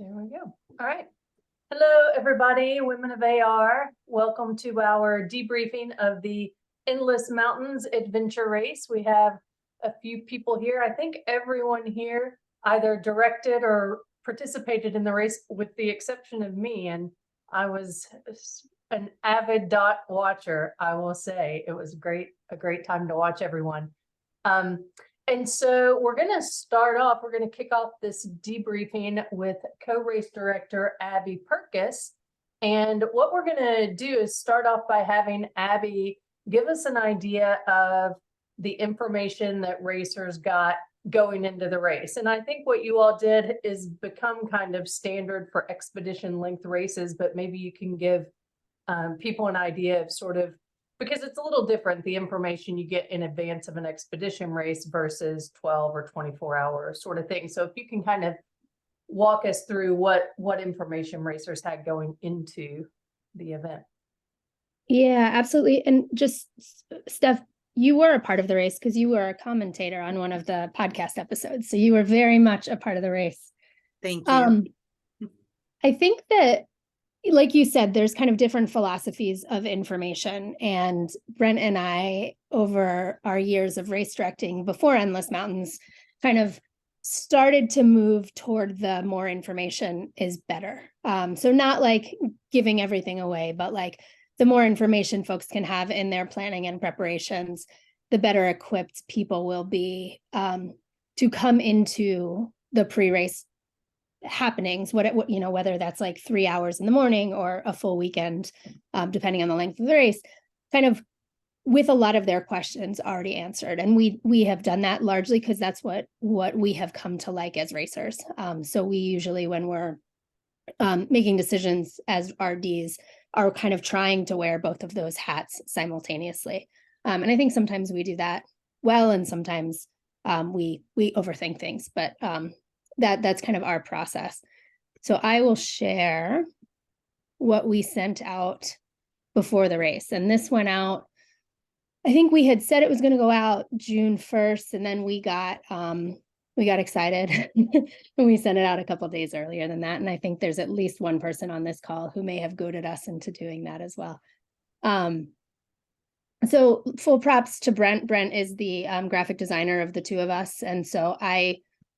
There we go. All right. Hello, everybody, Women of AR. Welcome to our debriefing of the Endless Mountains Adventure Race. We have a few people here. I think everyone here either directed or participated in the race with the exception of me. And I was an avid dot watcher, I will say. It was a great time to watch everyone. And so we're going to start off, we're going to kick off this debriefing with co-race director Abby Perkiss. And what we're going to do is start off by having Abby give us an idea of the information that racers got going into the race. And I think what you all did is become kind of standard for expedition length races, but maybe you can give people an idea of sort of, because it's a little different, the information you get in advance of an expedition race versus 12 or 24 hour sort of thing. So if you can kind of walk us through what information racers had going into the event. Yeah, absolutely. And just, Steph, you were a part of the race because you were a commentator on one of the podcast episodes. So you were very much a part of the race. Thank you. I think that, like you said, there's kind of different philosophies of information. And Brent and I, over our years of race directing before Endless Mountains, kind of started to move toward the more information is better. So not like giving everything away, but like the more information folks can have in their planning and preparations, the better equipped people will be to come into the pre-race happenings, whether that's like 3 hours in the morning or a full weekend, depending on the length of the race, kind of with a lot of their questions already answered. And we have done that largely because that's what we have come to like as racers. So we usually, when we're making decisions as RDs, are kind of trying to wear both of those hats simultaneously. And I think sometimes we do that well, and sometimes we overthink things, but that's kind of our process. So I will share what we sent out before the race. And this went out, I think we had said it was going to go out June 1st, and then we got excited and we sent it out a couple of days earlier than that. And I think there's at least one person on this call who may have goaded us into doing that as well. So full props to Brent. Brent is the graphic designer of the two of us. And so I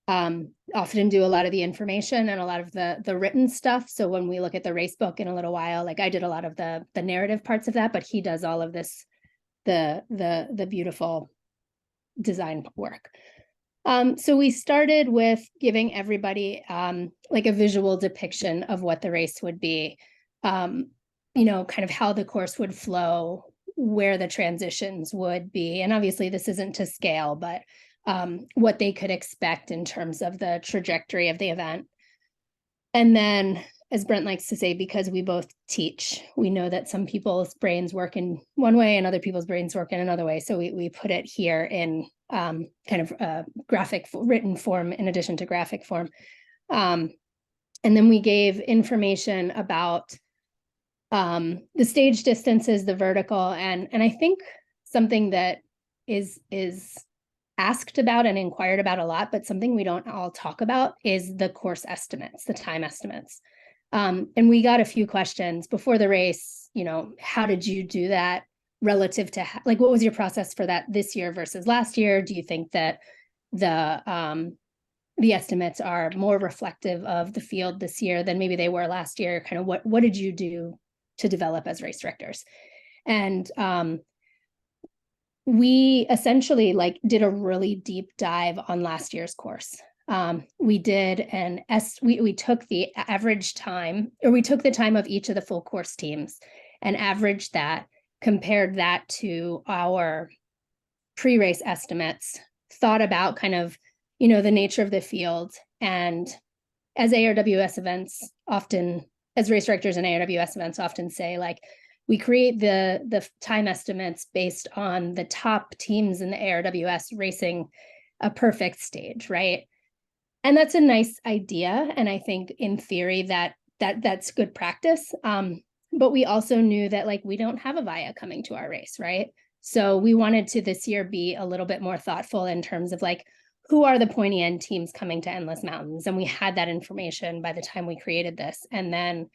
often do a lot of the information and a lot of the written stuff. So when we look at the race book in a little while, like I did a lot of the narrative parts of that, but he does all of this, the beautiful design work. So we started with giving everybody like a visual depiction of what the race would be, kind of how the course would flow, where the transitions would be. And obviously this isn't to scale, but what they could expect in terms of the trajectory of the event. And then, as Brent likes to say, because we both teach, we know that some people's brains work in one way and other people's brains work in another way. So we put it here in kind of graphic written form in addition to graphic form. And then we gave information about the stage distances, the vertical, and I think something that is asked about and inquired about a lot, but something we don't all talk about is the course estimates, the time estimates. And we got a few questions before the race, how did you do that relative to, like, what was your process for that this year versus last year? Do you think that the estimates are more reflective of the field this year than maybe they were last year? Kind of what did you do to develop as race directors? And we essentially did a really deep dive on last year's course. We did we took the average time, or we took the time of each of the full course teams and averaged that, compared that to our pre-race estimates, thought about kind of, the nature of the field. And as ARWS events often, as race directors and ARWS events often say, like, we create the time estimates based on the top teams in the ARWS racing a perfect stage, right? And that's a nice idea. And I think in theory that's good practice. But we also knew that we don't have a VIA coming to our race, right? So we wanted to this year be a little bit more thoughtful in terms of who are the pointy end teams coming to Endless Mountains? And we had that information by the time we created this. And then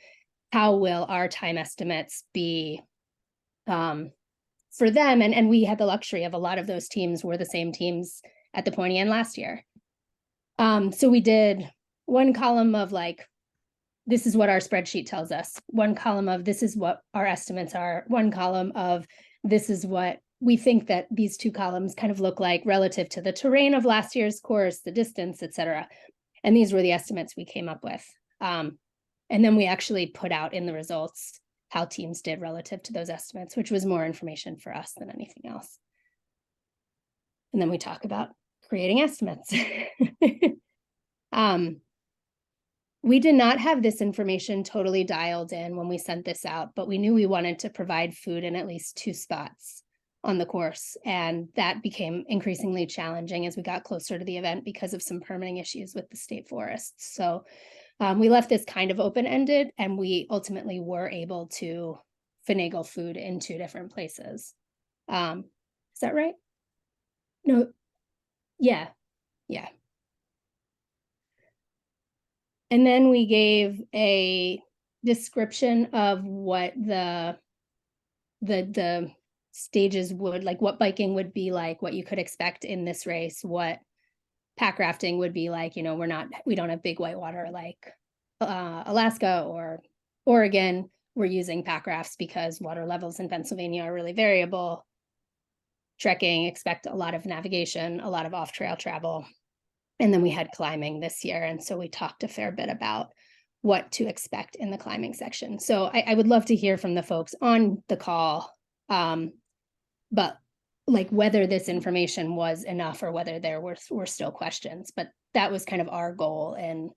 how will our time estimates be for them? And we had the luxury of a lot of those teams were the same teams at the pointy end last year. So we did one column of like, this is what our spreadsheet tells us. One column of this is what our estimates are. One column of this is what we think that these two columns kind of look like relative to the terrain of last year's course, the distance, et cetera. And these were the estimates we came up with. And then we actually put out in the results how teams did relative to those estimates, which was more information for us than anything else. And then we talk about creating estimates. We did not have this information totally dialed in when we sent this out, but we knew we wanted to provide food in at least 2 spots on the course. And that became increasingly challenging as we got closer to the event because of some permitting issues with the state forests. So we left this kind of open-ended, and we ultimately were able to finagle food in 2 different places. Is that right? No. Yeah. And then we gave a description of what the stages would, like what biking would be like, what you could expect in this race, what pack rafting would be like. You know, we don't have big whitewater like Alaska or Oregon. We're using pack rafts because water levels in Pennsylvania are really variable. Trekking, expect a lot of navigation, a lot of off-trail travel. And then we had climbing this year. And so we talked a fair bit about what to expect in the climbing section. So I would love to hear from the folks on the call, but like whether this information was enough or whether there were still questions. But that was kind of our goal in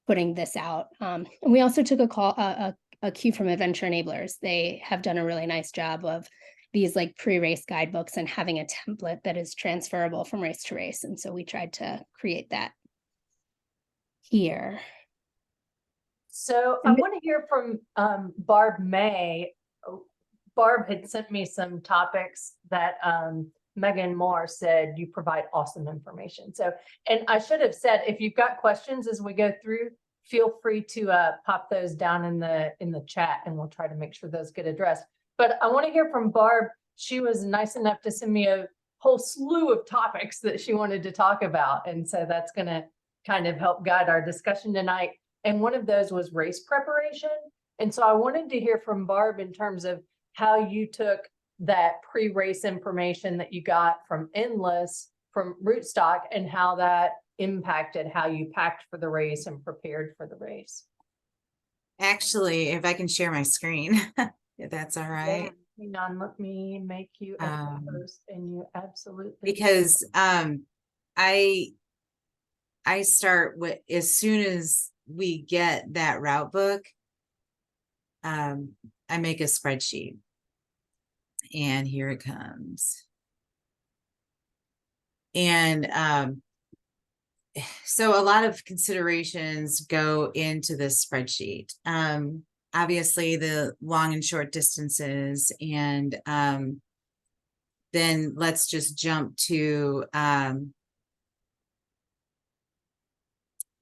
putting this out. And we also took a cue from Adventure Enablers. They have done a really nice job of these like pre-race guidebooks and having a template that is transferable from race to race. And so we tried to create that here. So I want to hear from Barb May. Barb had sent me some topics that Megan Moore said you provide awesome information. So, and I should have said, if you've got questions as we go through, feel free to pop those down in the chat, and we'll try to make sure those get addressed. But I want to hear from Barb. She was nice enough to send me a whole slew of topics that she wanted to talk about. And so that's going to kind of help guide our discussion tonight. And one of those was race preparation. And so I wanted to hear from Barb in terms of how you took that pre-race information that you got from Endless, from Rootstock, and how that impacted how you packed for the race and prepared for the race. Actually, if I can share my screen, if that's all right. Yeah. Hang on, let me make you a host, and you absolutely because I start with, as soon as we get that route book, I make a spreadsheet, and here it comes. And so a lot of considerations go into this spreadsheet. Obviously the long and short distances, and then let's just jump to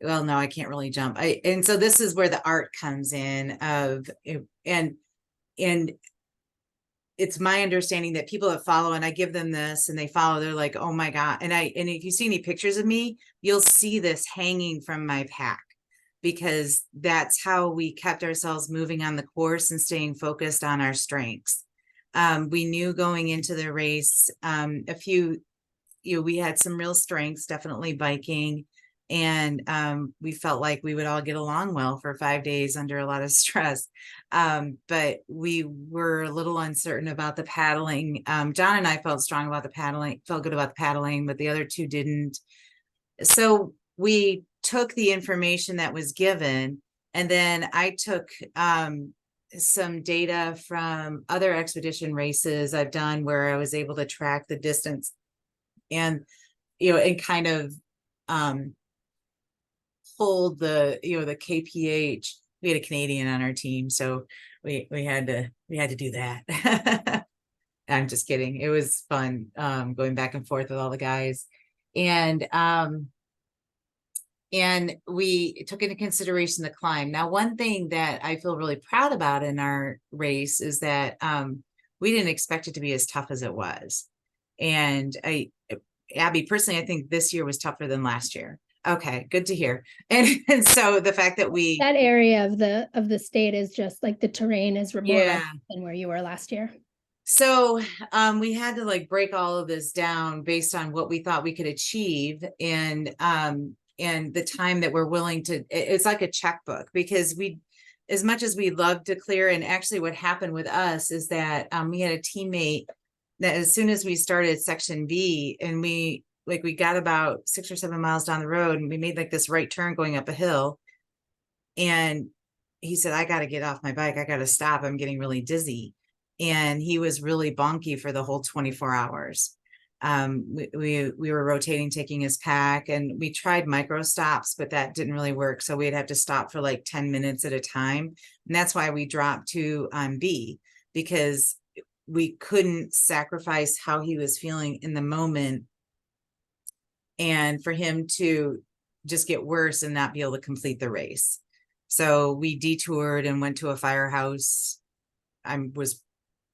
well, no, I can't really jump. And so this is where the art comes in of, and it's my understanding that people that follow, and I give them this and they follow, they're like, oh my God. And if you see any pictures of me, you'll see this hanging from my pack, because that's how we kept ourselves moving on the course and staying focused on our strengths. We knew going into the race, we had some real strengths, definitely biking. And we felt like we would all get along well for 5 days under a lot of stress. But we were a little uncertain about the paddling. John and I felt strong about the paddling, felt good about the paddling, but the other two didn't. So we took the information that was given, and then I took some data from other expedition races I've done where I was able to track the distance and, and kind of hold the the KPH. We had a Canadian on our team, so we had to do that. I'm just kidding. It was fun going back and forth with all the guys. And we took into consideration the climb. Now, one thing that I feel really proud about in our race is that we didn't expect it to be as tough as it was. And Abby, personally, I think this year was tougher than last year. Okay, good to hear. And so the fact that that area of the state is just like the terrain is more yeah, than where you were last year. so we had to like break all of this down based on what we thought we could achieve, and the time that we're willing to. It's like a checkbook, because we, as much as we love to clear, and actually what happened with us is that we had a teammate that as soon as we started section B, and we got about 6 or 7 miles down the road, and we made like this right turn going up a hill, and he said, I got to get off my bike, I got to stop, I'm getting really dizzy. And he was really bonky for the whole 24 hours. We were rotating, taking his pack, and we tried micro stops, but that didn't really work. So we'd have to stop for like 10 minutes at a time. And that's why we dropped to B, because we couldn't sacrifice how he was feeling in the moment, and for him to just get worse and not be able to complete the race. So we detoured and went to a firehouse. I was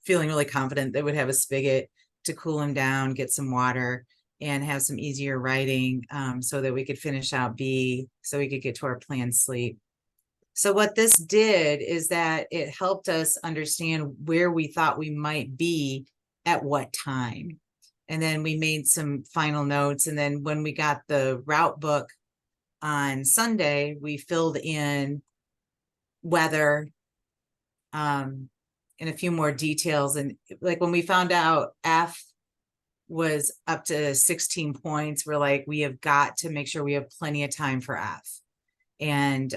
feeling really confident that would have a spigot to cool him down, get some water, and have some easier riding, so that we could finish out B, so we could get to our planned sleep. So what this did is that it helped us understand where we thought we might be at what time. And then we made some final notes. And then when we got the route book on Sunday, we filled in weather, and a few more details. And like when we found out F was up to 16 points, we're like, we have got to make sure we have plenty of time for F. And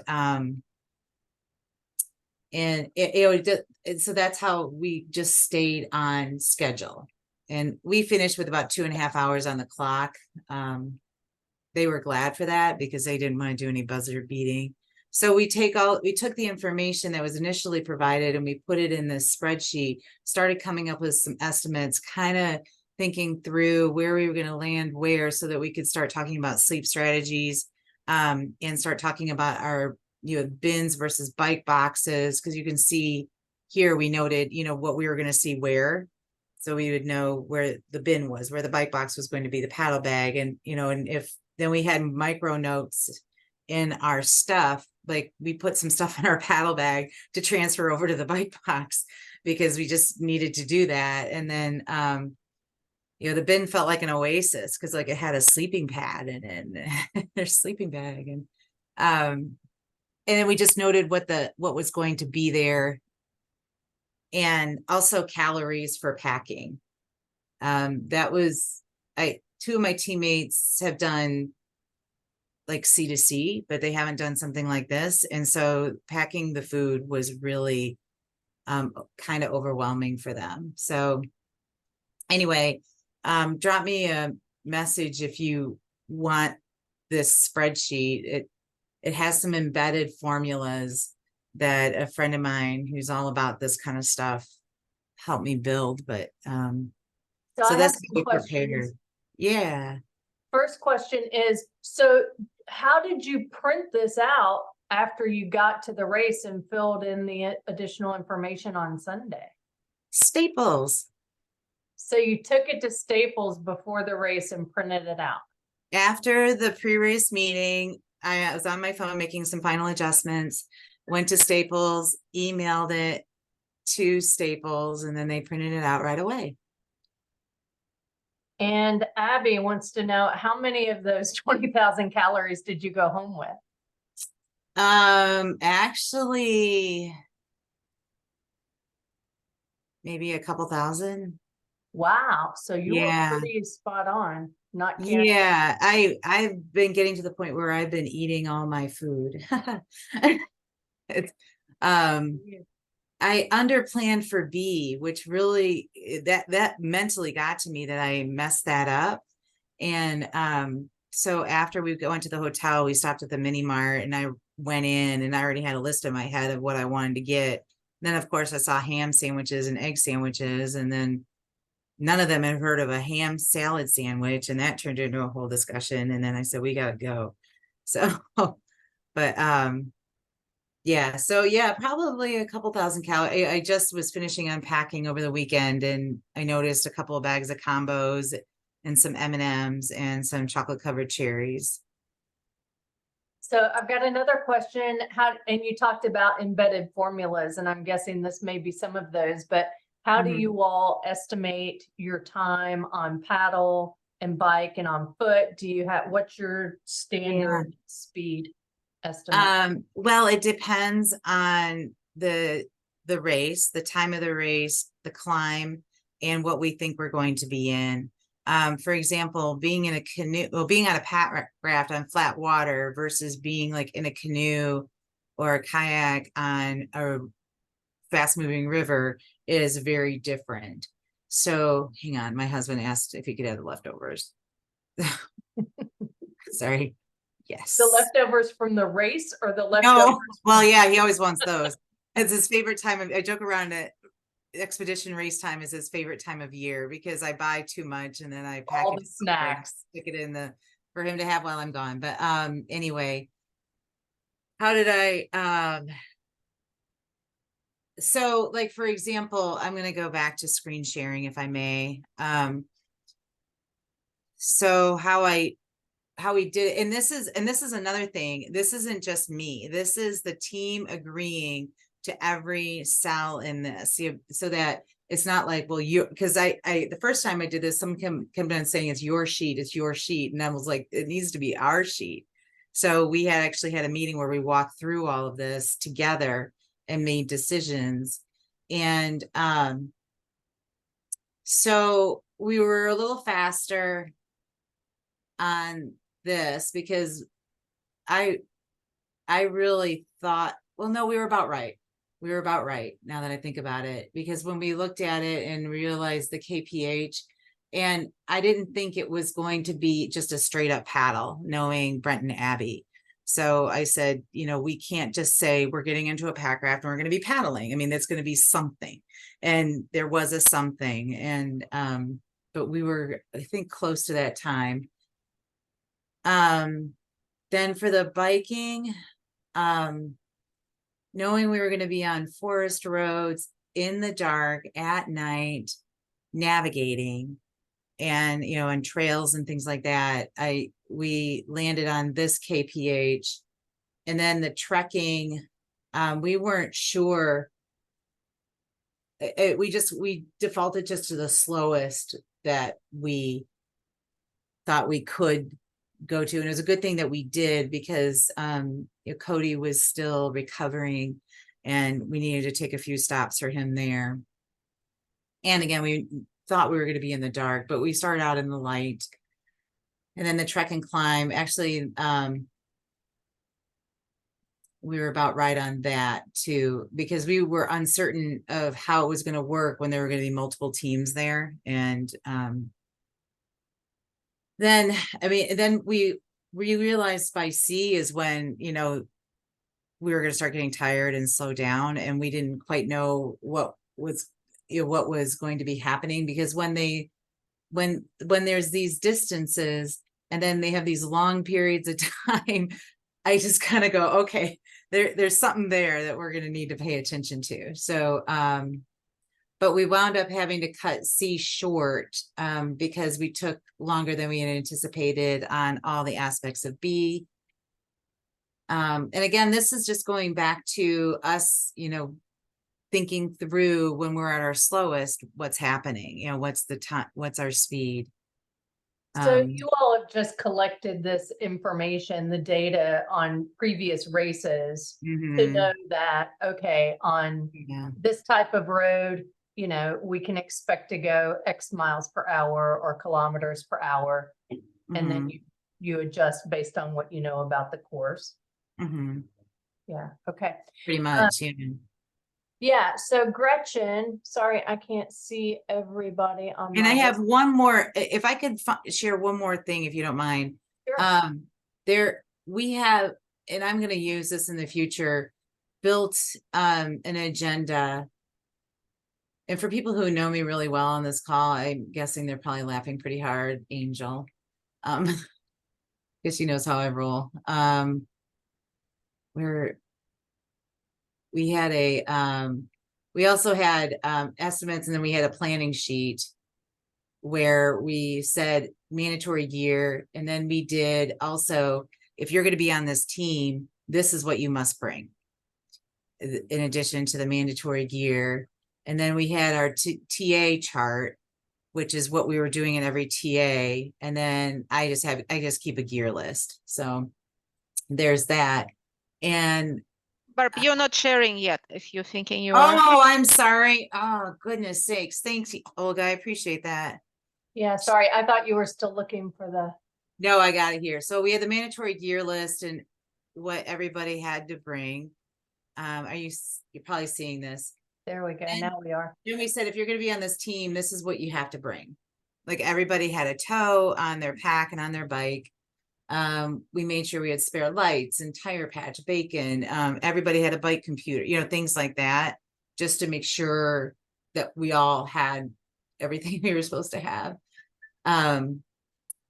so that's how we just stayed on schedule. And we finished with about 2.5 hours on the clock. They were glad for that, because they didn't want to do any buzzer beating. So we took the information that was initially provided, and we put it in this spreadsheet, started coming up with some estimates, kind of thinking through where we were going to land where, so that we could start talking about sleep strategies, and start talking about our bins versus bike boxes. Because you can see here, we noted, what we were going to see where. So we would know where the bin was, where the bike box was going to be, the paddle bag. And, and if then we had micro notes in our stuff, like we put some stuff in our paddle bag to transfer over to the bike box, because we just needed to do that. And then, the bin felt like an oasis, because like it had a sleeping pad in it, and their sleeping bag. And then we just noted what was going to be there, and also calories for packing. That was, two of my teammates have done like C2C, but they haven't done something like this. And so packing the food was really kind of overwhelming for them. So anyway, drop me a message if you want this spreadsheet. It has some embedded formulas that a friend of mine who's all about this kind of stuff helped me build. But so that's be prepared. Yeah. First question is, so how did you print this out after you got to the race and filled in the additional information on Sunday? Staples. So you took it to Staples before the race and printed it out? After the pre-race meeting, I was on my phone making some final adjustments, went to Staples, emailed it to Staples, and then they printed it out right away. And Abby wants to know, how many of those 20,000 calories did you go home with? Actually, maybe a couple thousand. Wow. So you Yeah. were pretty spot on. Not carrying. Yeah, I've been getting to the point where I've been eating all my food. It's, I underplanned for B, which really that mentally got to me that I messed that up. And so after we went to the hotel, we stopped at the mini mart, and I went in, and I already had a list in my head of what I wanted to get. And then of course I saw ham sandwiches and egg sandwiches, and then none of them had heard of a ham salad sandwich, and that turned into a whole discussion. And then I said, we gotta go. So, but yeah, so yeah, probably a couple thousand calories. I just was finishing unpacking over the weekend, and I noticed a couple of bags of combos and some M&Ms and some chocolate covered cherries. So I've got another question. And you talked about embedded formulas, and I'm guessing this may be some of those, but how do Mhm. you all estimate your time on paddle and bike and on foot? What's your standard speed estimate? Well, it depends on the race, the time of the race, the climb, and what we think we're going to be in. For example, being in a canoe, well, being on a pack raft on flat water versus being like in a canoe or a kayak on a fast moving river is very different. So hang on, my husband asked if he could have the leftovers. Sorry. Yes. The leftovers from the race or the No, leftovers? well, yeah, he always wants those. It's his favorite time of, I joke around that expedition race time is his favorite time of year because I buy too much and then I pack All it, the snacks. stick it in for him to have while I'm gone. But anyway, how did I so like for example, I'm gonna go back to screen sharing if I may. So how we did it, and this is another thing. This isn't just me. This is the team agreeing to every cell in this, so that it's not like, well, you, because I the first time I did this, someone came down saying it's your sheet, and I was like, it needs to be our sheet. So we had actually had a meeting where we walked through all of this together and made decisions, and so we were a little faster on this because I really thought, well, no, we were about right. We were about right now that I think about it, because when we looked at it and realized the KPH, and I didn't think it was going to be just a straight up paddle, knowing Brent and Abby. So I said, we can't just say we're getting into a pack raft and we're going to be paddling. I mean, that's going to be something. And there was a something. And, but we were, I think, close to that time. Then for the biking, knowing we were going to be on forest roads in the dark at night, navigating, and and trails and things like that, we landed on this KPH. And then the trekking, we weren't sure. We defaulted just to the slowest that we thought we could go to, and it was a good thing that we did, because Cody was still recovering and we needed to take a few stops for him there. And again, we thought we were going to be in the dark, but we started out in the light. And then the trek and climb, actually, we were about right on that too, because we were uncertain of how it was going to work when there were going to be multiple teams there. And then we realized by sea is when we were going to start getting tired and slow down, and we didn't quite know what was going to be happening, because when there's these distances and then they have these long periods of time, I just kind of go, okay, there's something there that we're going to need to pay attention to. So but we wound up having to cut C short because we took longer than we had anticipated on all the aspects of B. And again, this is just going back to us, thinking through when we're at our slowest, what's happening, what's the time, what's our speed. So you all have just collected this information, the data on previous races to know that, okay, on this type of road, we can expect to go X miles per hour or kilometers per hour. And then you adjust based on what you know about the course. Yeah. Okay. Pretty much. Yeah. So Gretchen, sorry, I can't see everybody on. And I have one more, if I could share one more thing, if you don't mind. Sure. We have, and I'm going to use this in the future, built an agenda And for people who know me really well on this call, I'm guessing they're probably laughing pretty hard, Angel. Because she knows how I roll. Where we had we also had estimates, and then we had a planning sheet where we said mandatory gear, and then we did also, if you're going to be on this team, this is what you must bring in addition to the mandatory gear. And then we had our TA chart, which is what we were doing in every TA. And then I just keep a gear list. So there's that. And Barb, you're not sharing yet if you're thinking you are. oh, I'm sorry. Oh, goodness sakes. Thanks, Olga. I appreciate that. Yeah, sorry. I thought you were still looking for the. No, I got it here. So we had the mandatory gear list and what everybody had to bring. You're probably seeing this. There we go. And now we are. then we said, if you're going to be on this team, this is what you have to bring. Like everybody had a tow on their pack and on their bike. We made sure we had spare lights and tire patch, bacon. Everybody had a bike computer, you know, things like that, just to make sure that we all had everything we were supposed to have.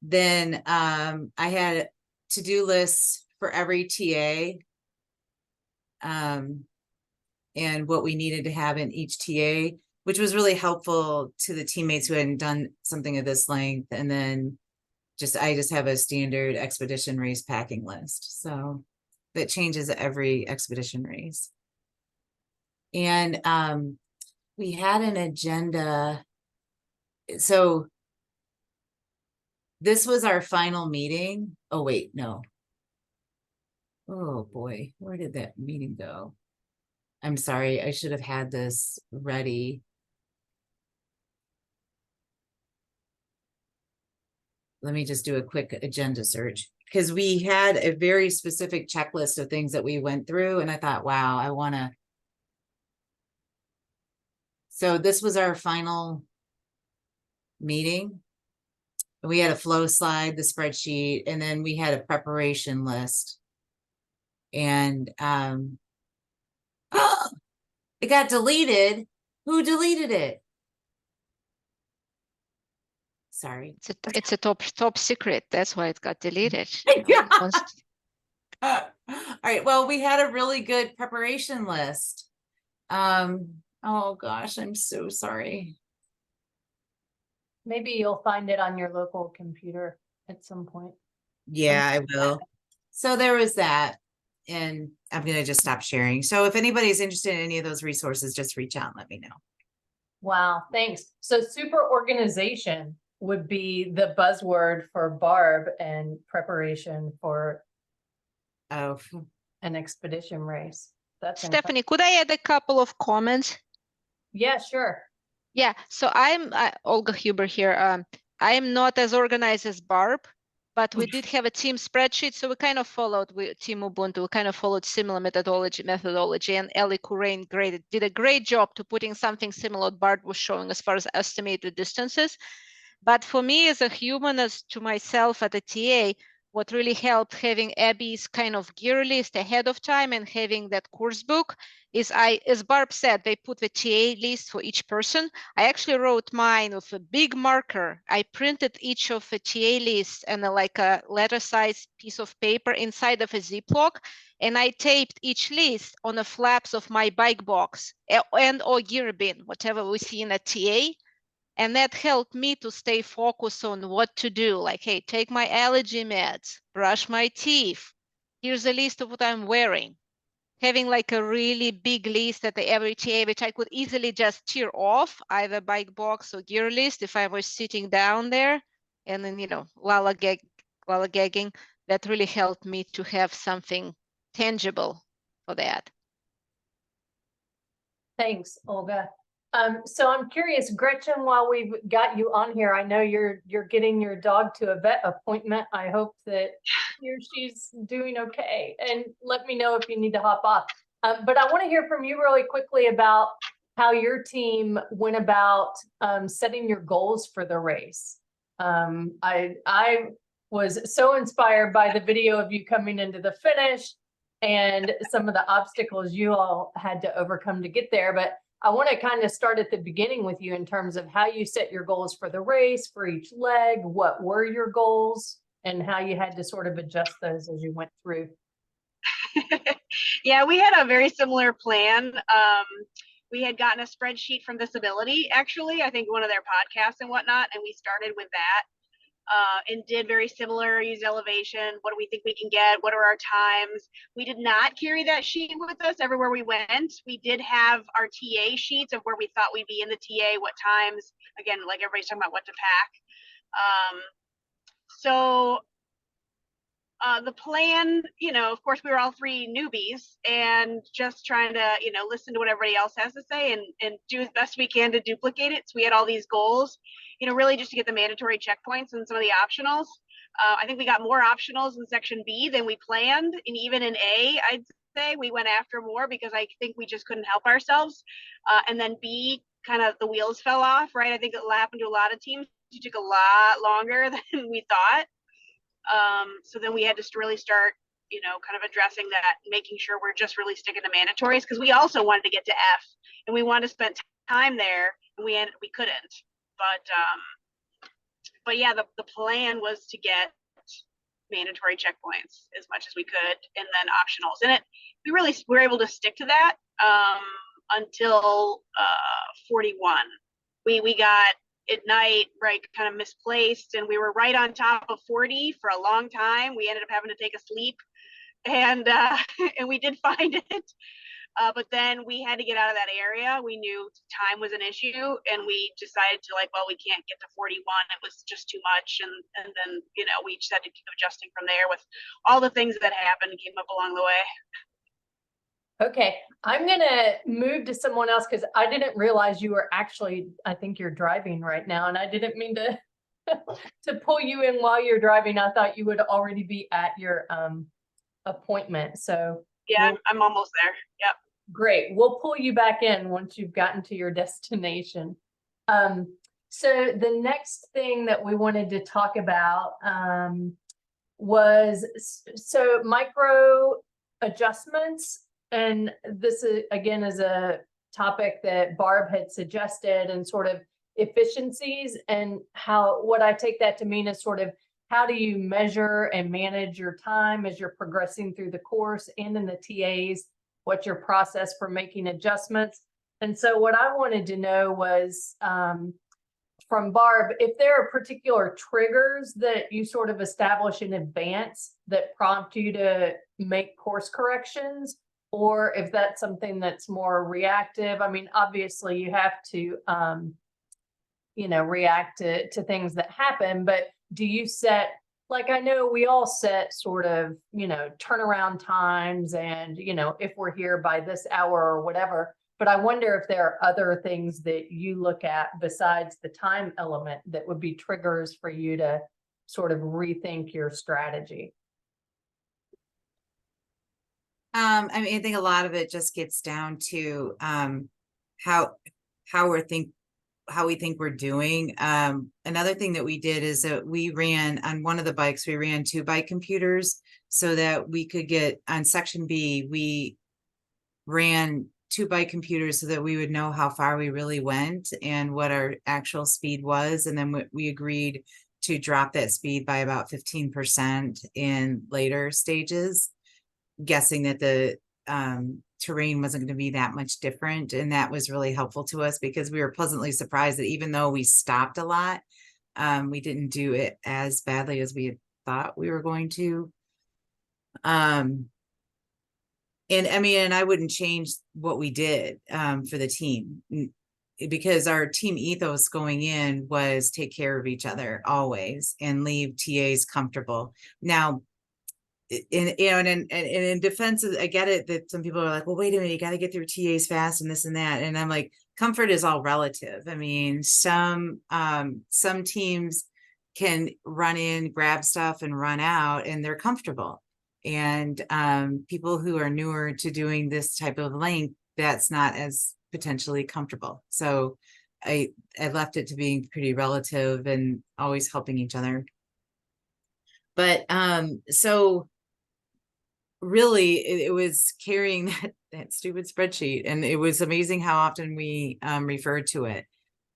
Then I had to-do lists for every TA. And what we needed to have in each TA, which was really helpful to the teammates who hadn't done something of this length. And then I just have a standard expedition race packing list. So that changes every expedition race. And we had an agenda. So this was our final meeting. Oh, wait, no. Oh boy, where did that meeting go? I'm sorry, I should have had this ready. Let me just do a quick agenda search, because we had a very specific checklist of things that we went through, and I thought, wow, I want to. So this was our final meeting. We had a flow slide, the spreadsheet, and then we had a preparation list. And it got deleted. Who deleted it? Sorry. It's a top secret. That's why it got deleted. Yeah. All right. Well, we had a really good preparation list. Oh gosh, I'm so sorry. Maybe you'll find it on your local computer at some point. Yeah, I will. So there was that. And I'm going to just stop sharing. So if anybody's interested in any of those resources, just reach out and let me know. Wow, thanks. So super organization would be the buzzword for Barb and preparation for an expedition race. That's Stephanie, could I add a couple of comments? Yeah, sure. Yeah, so I'm Olga Huber here. I am not as organized as Barb, but we did have a team spreadsheet, so we kind of followed Team Ubuntu. We kind of followed similar methodology, and Ellie Corain did a great job to putting something similar what Bart was showing as far as estimated distances. But for me as a human, as to myself at a TA, what really helped having Abby's kind of gear list ahead of time and having that course book is as Barb said, they put the TA list for each person. I actually wrote mine with a big marker. I printed each of the TA lists and like a letter size piece of paper inside of a Ziploc. And I taped each list on the flaps of my bike box and or gear bin, whatever we see in a TA. And that helped me to stay focused on what to do. Like, hey, take my allergy meds, brush my teeth. Here's a list of what I'm wearing. Having like a really big list at the every TA, which I could easily just tear off, either bike box or gear list if I was sitting down there. And then, you know, lollygagging, that really helped me to have something tangible for that. Thanks, Olga. So I'm curious, Gretchen, while we've got you on here, I know you're getting your dog to a vet appointment. I hope that he or she's doing okay. And let me know if you need to hop off. But I want to hear from you really quickly about how your team went about setting your goals for the race. I was so inspired by the video of you coming into the finish and some of the obstacles you all had to overcome to get there. But I want to kind of start at the beginning with you in terms of how you set your goals for the race, for each leg, what were your goals, and how you had to sort of adjust those as you went through. Yeah, we had a very similar plan. We had gotten a spreadsheet from Disability, actually, I think one of their podcasts and whatnot, and we started with that. And did very similar, used elevation. What do we think we can get? What are our times? We did not carry that sheet with us everywhere we went. We did have our TA sheets of where we thought we'd be in the TA, what times. Again, like everybody's talking about what to pack. So the plan, of course, we were all three newbies and just trying to, listen to what everybody else has to say and do as best we can to duplicate it. So we had all these goals, really just to get the mandatory checkpoints and some of the optionals. I think we got more optionals in section B than we planned. And even in A, I'd say we went after more because I think we just couldn't help ourselves. And then B, kind of the wheels fell off, right? I think it happened to a lot of teams. It took a lot longer than we thought. So then we had to really start, kind of addressing that, making sure we're just really sticking to mandatories, because we also wanted to get to F and we wanted to spend time there, and we couldn't. But yeah, the plan was to get mandatory checkpoints as much as we could, and then optionals. And we really were able to stick to that until 41. We got at night, right, kind of misplaced, and we were right on top of 40 for a long time. We ended up having to take a sleep, and and we did find it. But then we had to get out of that area. We knew time was an issue, and we decided to, well, we can't get to 41. It was just too much. And then, we just had to keep adjusting from there with all the things that happened and came up along the way. Okay, I'm going to move to someone else because I didn't realize you were actually, I think you're driving right now, and I didn't mean to to pull you in while you're driving. I thought you would already be at your appointment. So yeah, I'm almost there. Yep. Great. We'll pull you back in once you've gotten to your destination. So the next thing that we wanted to talk about was micro adjustments. And this is, again, is a topic that Barb had suggested, and sort of efficiencies, and what I take that to mean is sort of how do you measure and manage your time as you're progressing through the course and in the TAs. What's your process for making adjustments? And so what I wanted to know was from Barb, if there are particular triggers that you sort of establish in advance that prompt you to make course corrections, or if that's something that's more reactive. I mean, obviously you have to, react to things that happen, but do you set, I know we all set sort of, turnaround times and, if we're here by this hour or whatever, but I wonder if there are other things that you look at besides the time element that would be triggers for you to sort of rethink your strategy. I mean, I think a lot of it just gets down to how we think we're doing. Another thing that we did is that we ran on one of the bikes, we ran 2 bike computers so that we could get on section B, we ran 2 bike computers so that we would know how far we really went and what our actual speed was. And then we agreed to drop that speed by about 15% in later stages, guessing that the terrain wasn't going to be that much different. And that was really helpful to us because we were pleasantly surprised that even though we stopped a lot, we didn't do it as badly as we had thought we were going to. And I mean, and I wouldn't change what we did for the team, because our team ethos going in was take care of each other always and leave TAs comfortable. Now, in defense of, I get it that some people are like, well, wait a minute, you got to get through TAs fast and this and that. And I'm like, comfort is all relative. I mean, some teams can run in, grab stuff and run out and they're comfortable. And people who are newer to doing this type of length, that's not as potentially comfortable. So I left it to being pretty relative and always helping each other. But so really it was carrying that stupid spreadsheet, and it was amazing how often we referred to it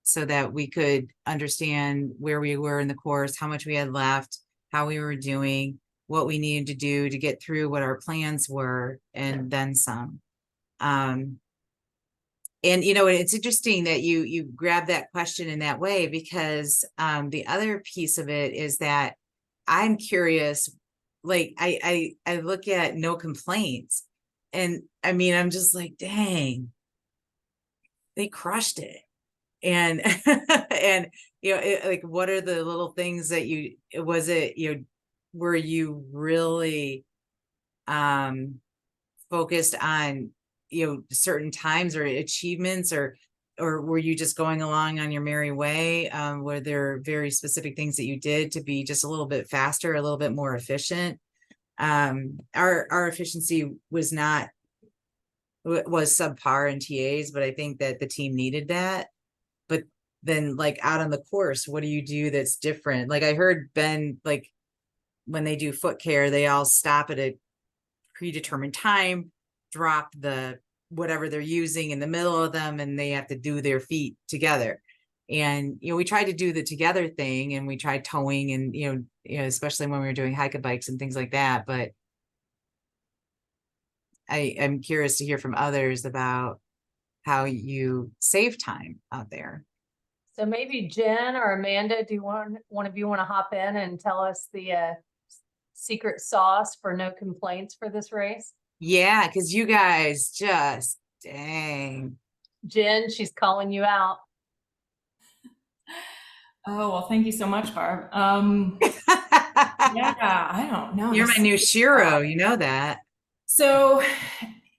so that we could understand where we were in the course, how much we had left, how we were doing, what we needed to do to get through what our plans were, and then some. And it's interesting that you grab that question in that way, because the other piece of it is that I'm curious. Like I look at no complaints, and I mean, I'm just like, dang, they crushed it. And and like, what are the little things that were you really focused on certain times or achievements, or were you just going along on your merry way? Were there very specific things that you did to be just a little bit faster, a little bit more efficient? Our efficiency was subpar in TAs, but I think that the team needed that. But then, like, out on the course, what do you do that's different? Like, I heard Ben, like, when they do foot care, they all stop at a predetermined time, drop the whatever they're using in the middle of them, and they have to do their feet together. And we tried to do the together thing, and we tried towing, and especially when we were doing hike bikes and things like that. But I'm curious to hear from others about how you save time out there. So maybe Jen or Amanda, do one of you want to hop in and tell us the secret sauce for no complaints for this race? Yeah, because you guys just, dang. Jen, she's calling you out. Oh, well, thank you so much, Barb. Yeah, I don't know. You're my new Shiro, you know that. So,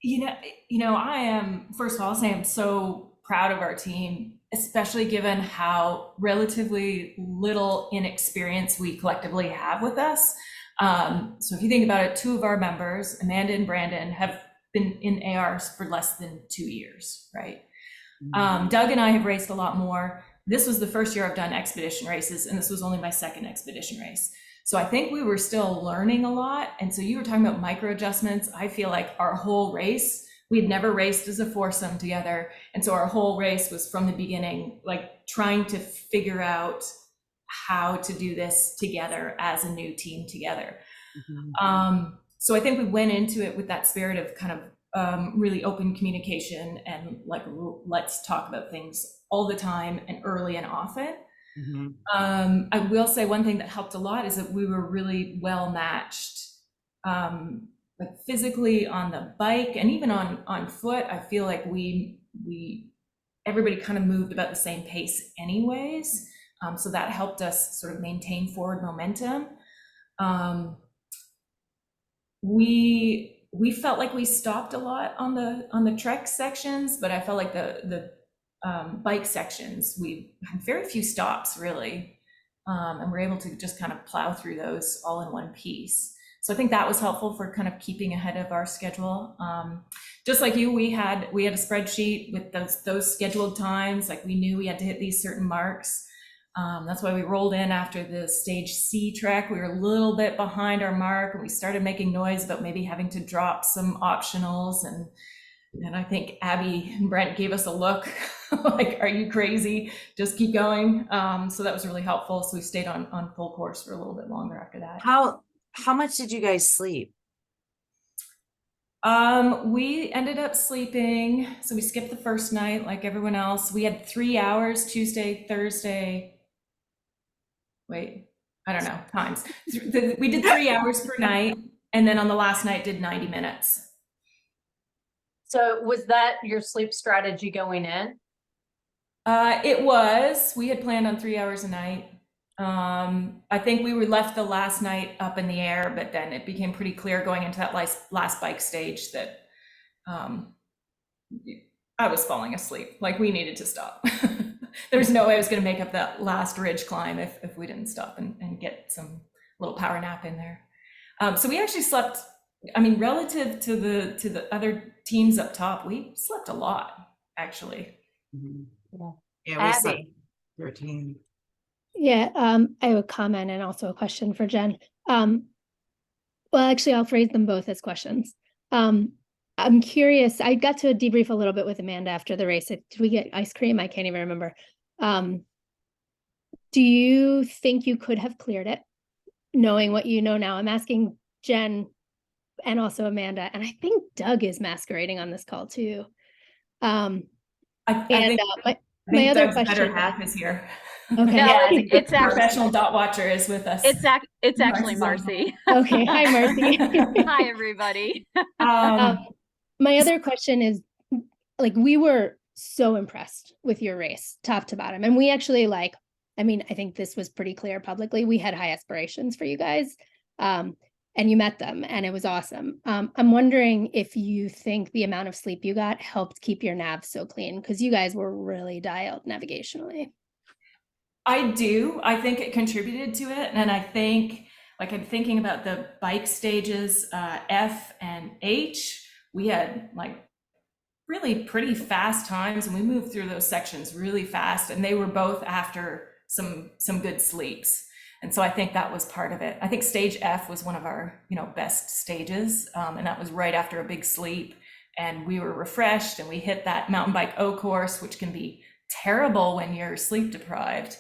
I am, first of all, I'll say I'm so proud of our team, especially given how relatively little inexperience we collectively have with us. So if you think about it, two of our members, Amanda and Brandon, have been in ARs for less than 2 years, right? Doug and I have raced a lot more. This was the first year I've done expedition races, and this was only my second expedition race. So I think we were still learning a lot. And so you were talking about micro adjustments. I feel like our whole race, we had never raced as a foursome together. And so our whole race was from the beginning, like trying to figure out how to do this together as a new team together. So I think we went into it with that spirit of kind of really open communication and like, let's talk about things all the time and early and often. I will say one thing that helped a lot is that we were really well matched, like physically on the bike and even on foot. I feel like everybody kind of moved about the same pace anyways. So that helped us sort of maintain forward momentum. We felt like we stopped a lot on the trek sections, but I felt like the bike sections, we had very few stops really, and we're able to just kind of plow through those all in one piece. So I think that was helpful for kind of keeping ahead of our schedule. Just like you, we had a spreadsheet with those scheduled times. Like we knew we had to hit these certain marks. That's why we rolled in after the stage C trek. We were a little bit behind our mark, and we started making noise about maybe having to drop some optionals. And I think Abby and Brent gave us a look like, are you crazy? Just keep going. So that was really helpful. So we stayed on full course for a little bit longer after that. How much did you guys sleep? We ended up sleeping. So we skipped the first night like everyone else. We had 3 hours, Tuesday, Thursday. Wait, I don't know, times. We did 3 hours per night. And then on the last night did 90 minutes. So was that your sleep strategy going in? It was. We had planned on 3 hours a night. I think we were left the last night up in the air, but then it became pretty clear going into that last bike stage that I was falling asleep. Like we needed to stop. There's no way I was going to make up that last ridge climb if we didn't stop and get some little power nap in there. So we actually slept. I mean, relative to the other teams up top, we slept a lot, actually. Yeah, we slept Abby. 13. Yeah, I have a comment and also a question for Jen. Well, actually, I'll phrase them both as questions. I'm curious. I got to debrief a little bit with Amanda after the race. Did we get ice cream? I can't even remember. Do you think you could have cleared it, knowing what you know now? I'm asking Jen and also Amanda, and I think Doug is masquerading on this call too. I And think my other Doug's better question. half is here. Okay. No, Yeah, it's actually Professional dot watcher is with us. it's actually Marcy's Marcy. Okay. Hi, Marcy. Hi, everybody. My other question is, like, we were so impressed with your race, top to bottom. And we actually I think this was pretty clear publicly. We had high aspirations for you guys. And you met them and it was awesome. I'm wondering if you think the amount of sleep you got helped keep your nav so clean, because you guys were really dialed navigationally. I do. I think it contributed to it. And I think, like, I'm thinking about the bike stages, F and H, we had like really pretty fast times and we moved through those sections really fast, and they were both after some good sleeps. And so I think that was part of it. I think stage F was one of our, best stages. And that was right after a big sleep, and we were refreshed and we hit that mountain bike O course, which can be terrible when you're sleep deprived.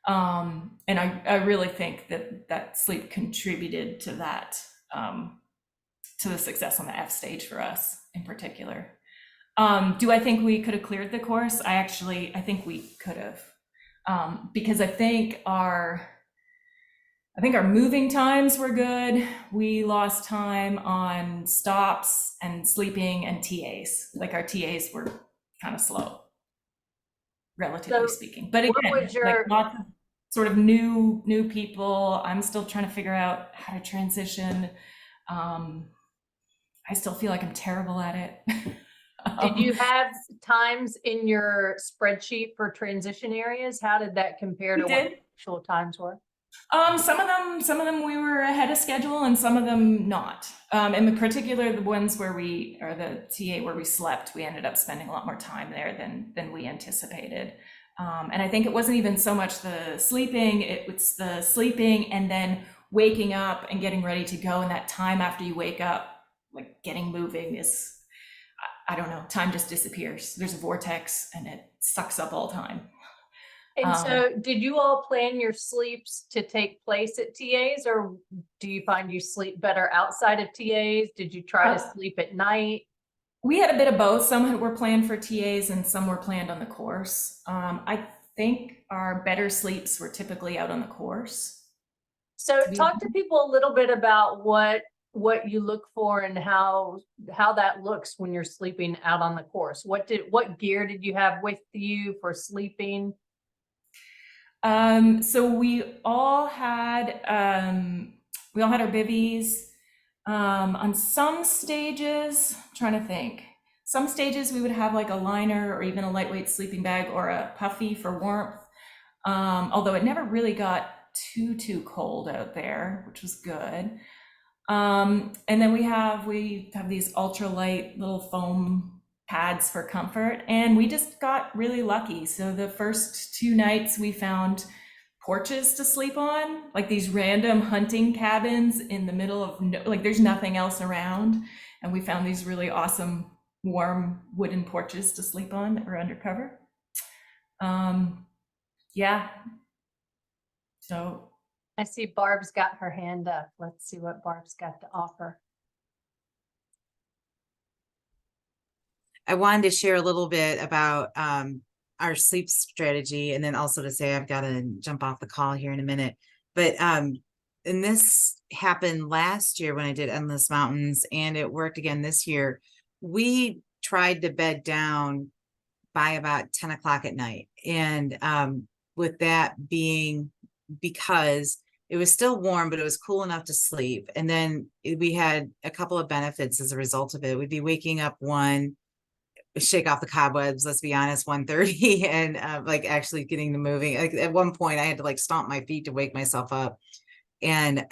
And I really think that sleep contributed to that, to the success on the F stage for us in particular. Do I think we could have cleared the course? I think we could have, because I think our moving times were good. We lost time on stops and sleeping and TAs. Like, our TAs were kind of slow, relatively speaking. But again, like, lots of sort of new people. I'm still trying to figure out how to transition. I still feel like I'm terrible at it. Did you have times in your spreadsheet for transition areas? How did that compare to what the actual times were? Some of them we were ahead of schedule, and some of them not. In particular, the ones where the TA where we slept, we ended up spending a lot more time there than we anticipated. And I think it wasn't even so much the sleeping, it was the sleeping and then waking up and getting ready to go. And that time after you wake up, like, getting moving is, I don't know, time just disappears. There's a vortex and it sucks up all time. And so did you all plan your sleeps to take place at TAs, or do you find you sleep better outside of TAs? Did you try to sleep at night? We had a bit of both. Some were planned for TAs and some were planned on the course. I think our better sleeps were typically out on the course. So talk to people a little bit about what you look for and how that looks when you're sleeping out on the course. What gear did you have with you for sleeping? So we all had our bivvies. On some stages, I'm trying to think. Some stages we would have like a liner or even a lightweight sleeping bag or a puffy for warmth. Although it never really got too cold out there, which was good. And then we have these ultralight little foam pads for comfort, and we just got really lucky. So the first 2 nights we found porches to sleep on, like these random hunting cabins in the middle of there's nothing else around, and we found these really awesome warm wooden porches to sleep on that were undercover. Yeah. So I see Barb's got her hand up. Let's see what Barb's got to offer. I wanted to share a little bit about our sleep strategy, and then also to say I've got to jump off the call here in a minute. But and this happened last year when I did Endless Mountains, and it worked again this year. We tried to bed down by about 10 o'clock at night, and with that being because it was still warm, but it was cool enough to sleep. And then we had a couple of benefits as a result of it. We'd be waking up shake off the cobwebs, let's be honest, 1:30 and like actually getting to moving. Like at one point I had to like stomp my feet to wake myself up. And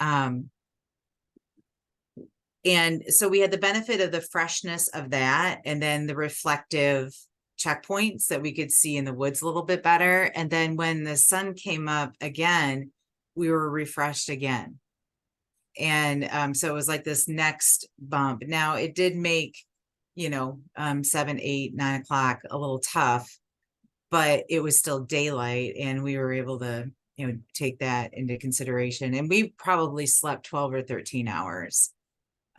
so we had the benefit of the freshness of that, and then the reflective checkpoints that we could see in the woods a little bit better. And then when the sun came up again, we were refreshed again. So it was like this next bump. Now it did make, 7, 8, 9 o'clock a little tough, but it was still daylight, and we were able to, take that into consideration. And we probably slept 12 or 13 hours,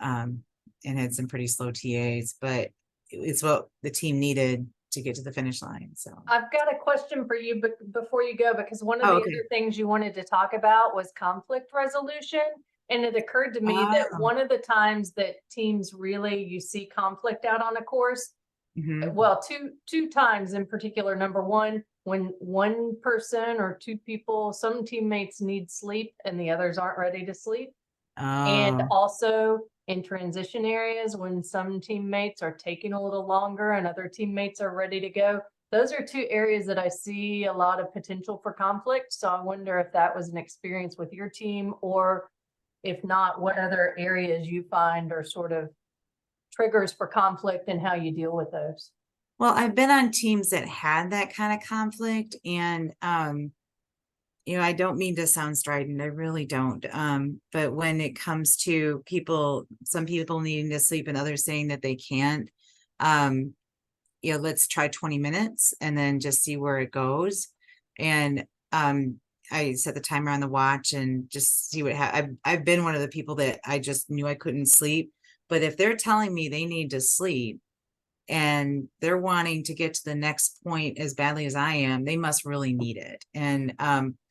and had some pretty slow TAs, but it's what the team needed to get to the finish line. So I've got a question for you, but before you go, because one of the okay. other things you wanted to talk about was conflict resolution. And it occurred to me that Oh. one of the times that teams really, you see conflict out on a course, Mhm. well, two times in particular. Number one, when one person or two people, some teammates need sleep and the others aren't ready to sleep. And Oh. also in transition areas, when some teammates are taking a little longer and other teammates are ready to go. Those are two areas that I see a lot of potential for conflict. So I wonder if that was an experience with your team, or if not, what other areas you find are sort of triggers for conflict and how you deal with those. Well, I've been on teams that had that kind of conflict, and I don't mean to sound strident, I really don't. But when it comes to some people needing to sleep and others saying that they can't, let's try 20 minutes and then just see where it goes. And I set the timer on the watch and just see what happens. I've been one of the people that I just knew I couldn't sleep, but if they're telling me they need to sleep and they're wanting to get to the next point as badly as I am, they must really need it. And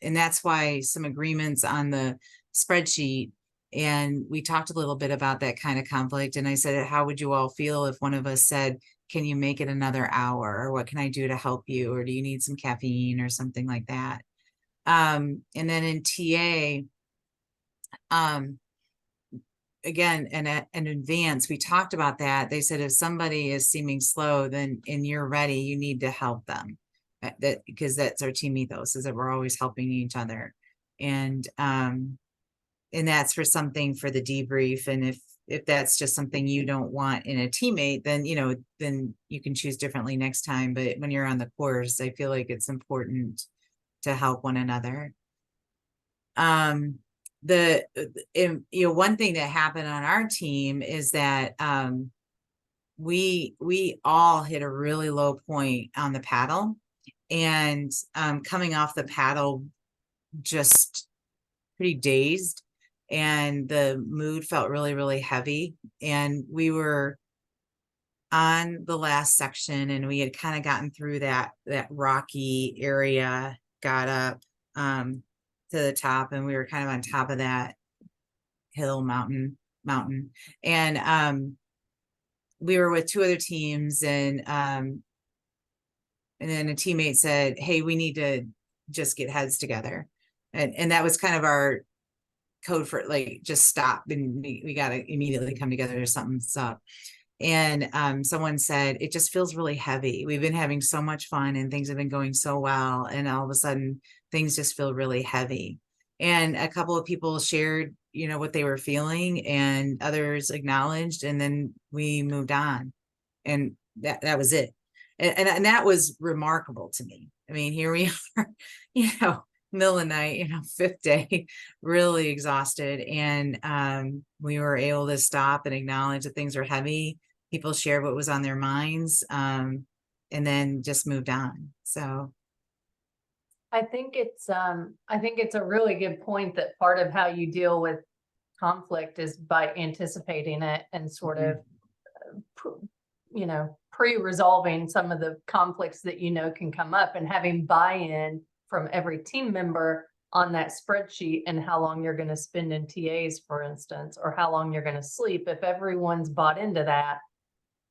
that's why some agreements on the spreadsheet, and we talked a little bit about that kind of conflict. And I said, how would you all feel if one of us said, can you make it another hour? Or what can I do to help you? Or do you need some caffeine or something like that? And then in TA, again, and in advance, we talked about that. They said, if somebody is seeming slow, then and you're ready, you need to help them. Because that's our team ethos, is that we're always helping each other. And that's for something for the debrief. And if that's just something you don't want in a teammate, then, then you can choose differently next time. But when you're on the course, I feel like it's important to help one another. One thing that happened on our team is that we all hit a really low point on the paddle, and coming off the paddle just pretty dazed, and the mood felt really, really heavy. And we were on the last section, and we had kind of gotten through that rocky area, got up to the top, and we were kind of on top of that hill mountain. And we were with two other teams, and then a teammate said, hey, we need to just get heads together. And that was kind of our code for like, just stop, and we got to immediately come together or something's up. And someone said, it just feels really heavy. We've been having so much fun and things have been going so well, and all of a sudden things just feel really heavy. And a couple of people shared, what they were feeling, and others acknowledged, and then we moved on. And that was it. And that was remarkable to me. I mean, here we are, middle of the night, fifth day, really exhausted. And we were able to stop and acknowledge that things were heavy. People shared what was on their minds, and then just moved on. So I think it's a really good point that part of how you deal with conflict is by anticipating it and sort of, pre-resolving some of the conflicts that can come up, and having buy-in from every team member on that spreadsheet, and how long you're going to spend in TAs, for instance, or how long you're going to sleep. If everyone's bought into that,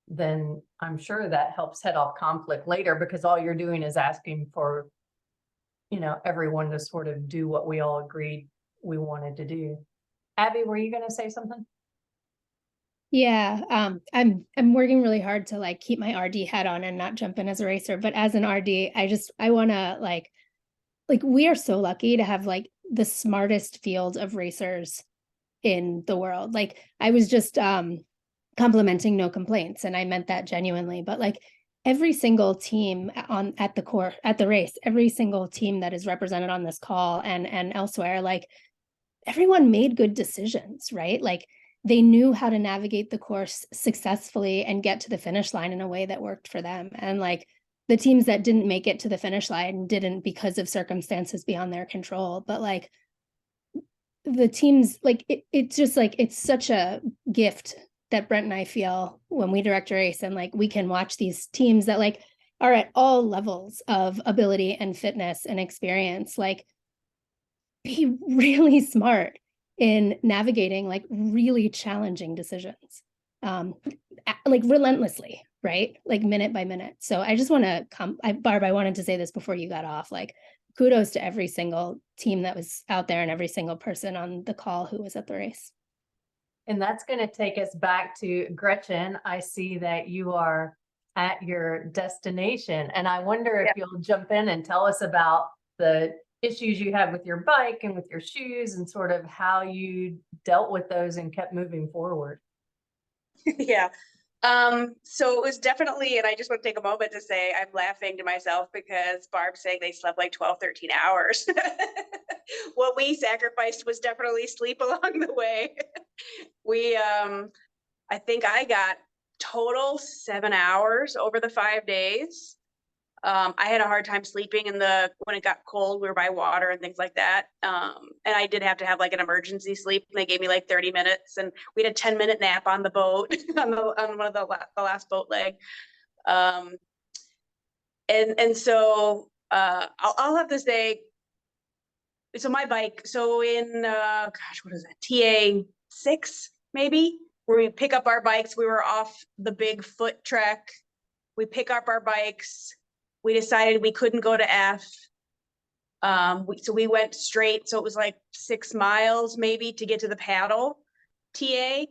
then I'm sure that helps head off conflict later, because all you're doing is asking for, everyone to sort of do what we all agreed we wanted to do. Abby, were you going to say something? Yeah, I'm working really hard to like keep my RD hat on and not jump in as a racer. But as an RD, I want to like we are so lucky to have like the smartest field of racers in the world. Like I was just complimenting No Complaints, and I meant that genuinely. But like every single team at the race, every single team that is represented on this call and elsewhere, like everyone made good decisions, right? Like they knew how to navigate the course successfully and get to the finish line in a way that worked for them. And like the teams that didn't make it to the finish line didn't because of circumstances beyond their control, but like the teams, like it's just like, it's such a gift that Brent and I feel when we direct a race, and like we can watch these teams that like are at all levels of ability and fitness and experience, like be really smart in navigating like really challenging decisions, like relentlessly, right? Like minute by minute. So I just want to Barb, I wanted to say this before you got off, like kudos to every single team that was out there and every single person on the call who was at the race. And that's going to take us back to Gretchen. I see that you are at your destination, and I wonder if you'll jump in and tell us about the issues you had with your bike and with your shoes and sort of how you dealt with those and kept moving forward. Yeah. So it was definitely, and I just want to take a moment to say I'm laughing to myself because Barb's saying they slept like 12, 13 hours. What we sacrificed was definitely sleep along the way. We, I think I got total 7 hours over the 5 days. I had a hard time sleeping when it got cold, we were by water and things like that. And I did have to have like an emergency sleep. They gave me like 30 minutes and we had a 10-minute nap on the boat on one of the last boat leg. And so I'll have to say, so my bike, so in, what is that? TA6, maybe, where we pick up our bikes. We were off the big foot trek. We pick up our bikes. We decided we couldn't go to F. So we went straight. So it was like 6 miles maybe to get to the paddle TA.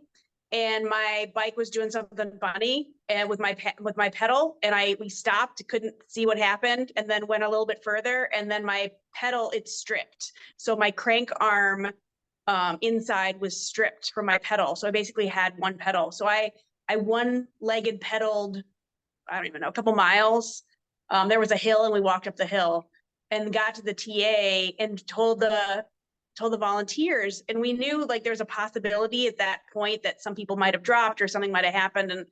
And my bike was doing something funny and with my pedal, and we stopped, couldn't see what happened, and then went a little bit further, and then my pedal, it stripped. So my crank arm inside was stripped from my pedal. So I basically had one pedal. So I one-legged pedaled, I don't even know, a couple miles. There was a hill and we walked up the hill and got to the TA and told the volunteers, and we knew like there's a possibility at that point that some people might have dropped or something might have happened and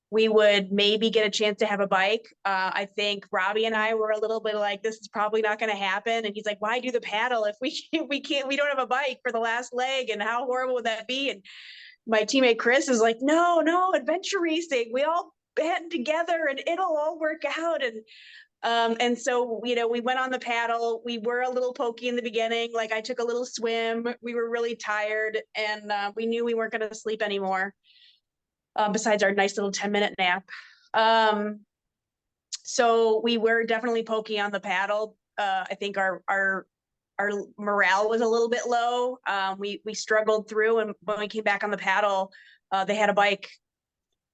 we would maybe get a chance to have a bike. I think Robbie and I were a little bit like, this is probably not going to happen. And he's like, why do the paddle if we don't have a bike for the last leg, and how horrible would that be? And my teammate Chris is like, no, adventure racing, we all band together and it'll all work out. And so, we went on the paddle. We were a little pokey in the beginning. Like I took a little swim. We were really tired and we knew we weren't going to sleep anymore. Besides our nice little 10-minute nap. So we were definitely pokey on the paddle. I think our morale was a little bit low. We struggled through, and when we came back on the paddle, they had a bike.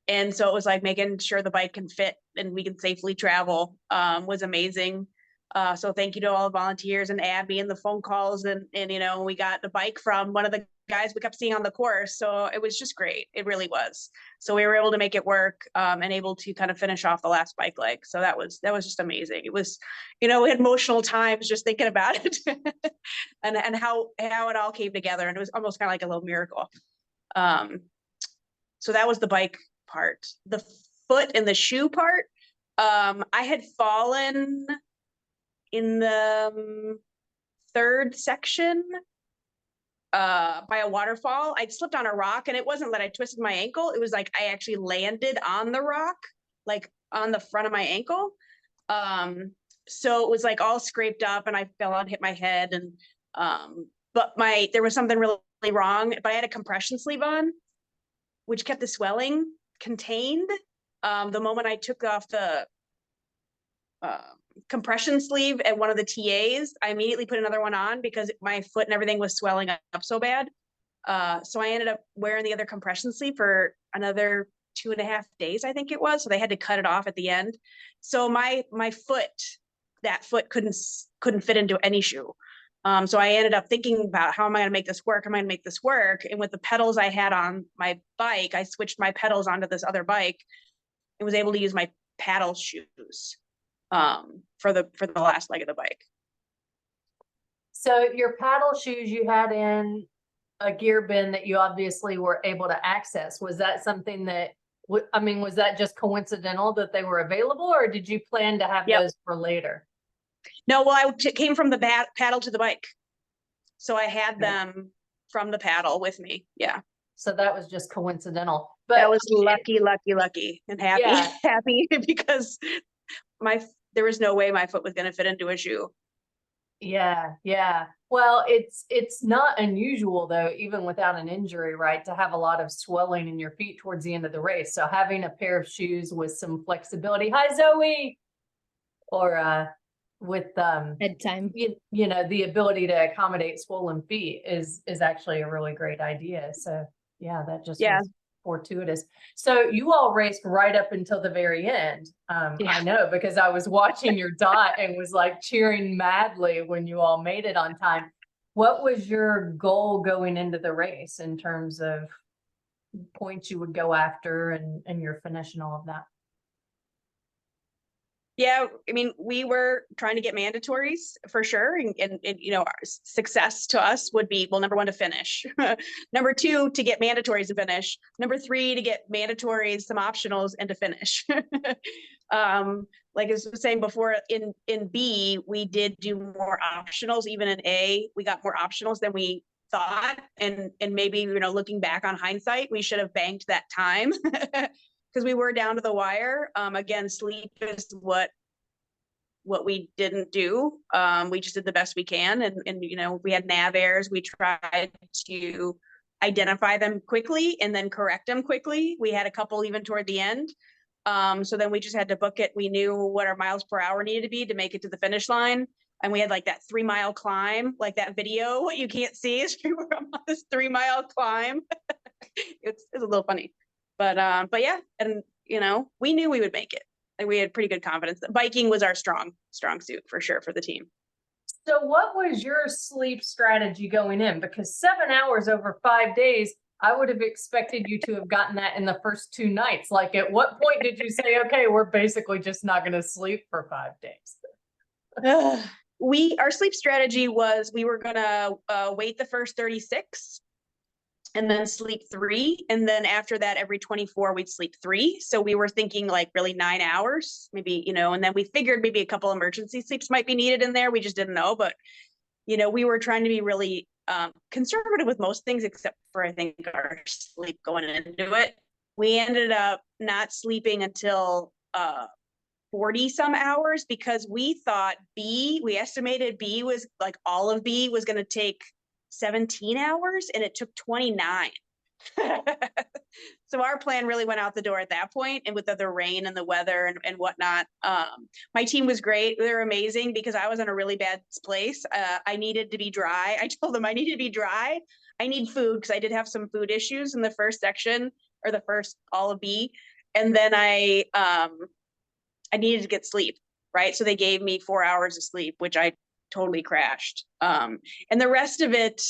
And so it was like making sure the bike can fit and we can safely travel was amazing. So thank you to all the volunteers and Abby and the phone calls, and we got the bike from one of the guys we kept seeing on the course. So it was just great. It really was. So we were able to make it work and able to kind of finish off the last bike leg. So that was just amazing. It was, we had emotional times just thinking about it and how it all came together. And it was almost kind of like a little miracle. So that was the bike part. The foot and the shoe part, I had fallen in the third section by a waterfall. I'd slipped on a rock, and it wasn't that I twisted my ankle. It was like I actually landed on the rock, like on the front of my ankle. So it was like all scraped up, and I fell and hit my head. And but there was something really wrong. But I had a compression sleeve on, which kept the swelling contained. The moment I took off the compression sleeve at one of the TAs, I immediately put another one on because my foot and everything was swelling up so bad. So I ended up wearing the other compression sleeve for another 2.5 days, I think it was. So they had to cut it off at the end. So my foot, that foot couldn't fit into any shoe. So I ended up thinking about how am I going to make this work? And with the pedals I had on my bike, I switched my pedals onto this other bike and was able to use my paddle shoes for the last leg of the bike. So your paddle shoes you had in a gear bin that you obviously were able to access. Was that something that, I mean, was that just coincidental that they were available, or did you plan to have Yep. those for later? No, well, I came from the paddle to the bike. So I had them from the paddle with me. Yeah. So that was just coincidental. But That was lucky and happy, Yeah. happy because there was no way my foot was going to fit into a shoe. yeah, yeah. Well, it's not unusual though, even without an injury, right, to have a lot of swelling in your feet towards the end of the race. So having a pair of shoes with some flexibility, hi Zoe, or with Bedtime. you know, the ability to accommodate swollen feet is actually a really great idea. So yeah, that just was fortuitous. So you all raced right up until the very end. I know because I was watching your dot and was like cheering madly when you all made it on time. What was your goal going into the race in terms of points you would go after and your finish and all of that? Yeah, I mean, we were trying to get mandatories for sure. And you know, our success to us would be, well, number one, to finish. Number two, to get mandatories and finish. Number three, to get mandatories, some optionals, and to finish. Like I was saying before, in B, we did do more optionals. Even in A, we got more optionals than we thought. And maybe, you know, looking back on hindsight, we should have banked that time. Because we were down to the wire. Again, sleep is what we didn't do. We just did the best we can. And you know, we had nav errors. We tried to identify them quickly and then correct them quickly. We had a couple even toward the end. So then we just had to book it. We knew what our miles per hour needed to be to make it to the finish line. And we had like that 3-mile climb, like that video. What you can't see is we were on this 3-mile climb. It's a little funny. But yeah, and you know, we knew we would make it. Like we had pretty good confidence. Biking was our strong suit for sure for the team. So what was your sleep strategy going in? Because 7 hours over 5 days, I would have expected you to have gotten that in the first 2 nights. Like at what point did you say, okay, we're basically just not going to sleep for 5 days? Our sleep strategy was we were gonna wait the first 36 and then sleep 3. And then after that, every 24, we'd sleep 3. So we were thinking like really 9 hours, maybe, you know, and then we figured maybe a couple emergency sleeps might be needed in there. We just didn't know. But, you know, we were trying to be really conservative with most things, except for, I think, our sleep going into it. We ended up not sleeping until 40 some hours because we thought we estimated B was like all of B was going to take 17 hours and it took 29. So our plan really went out the door at that point. And with the rain and the weather and whatnot, my team was great. They're amazing because I was in a really bad place. I needed to be dry. I told them I needed to be dry. I need food because I did have some food issues in the first section or the first all of B. And then I needed to get sleep, right? So they gave me 4 hours of sleep, which I totally crashed. And the rest of it,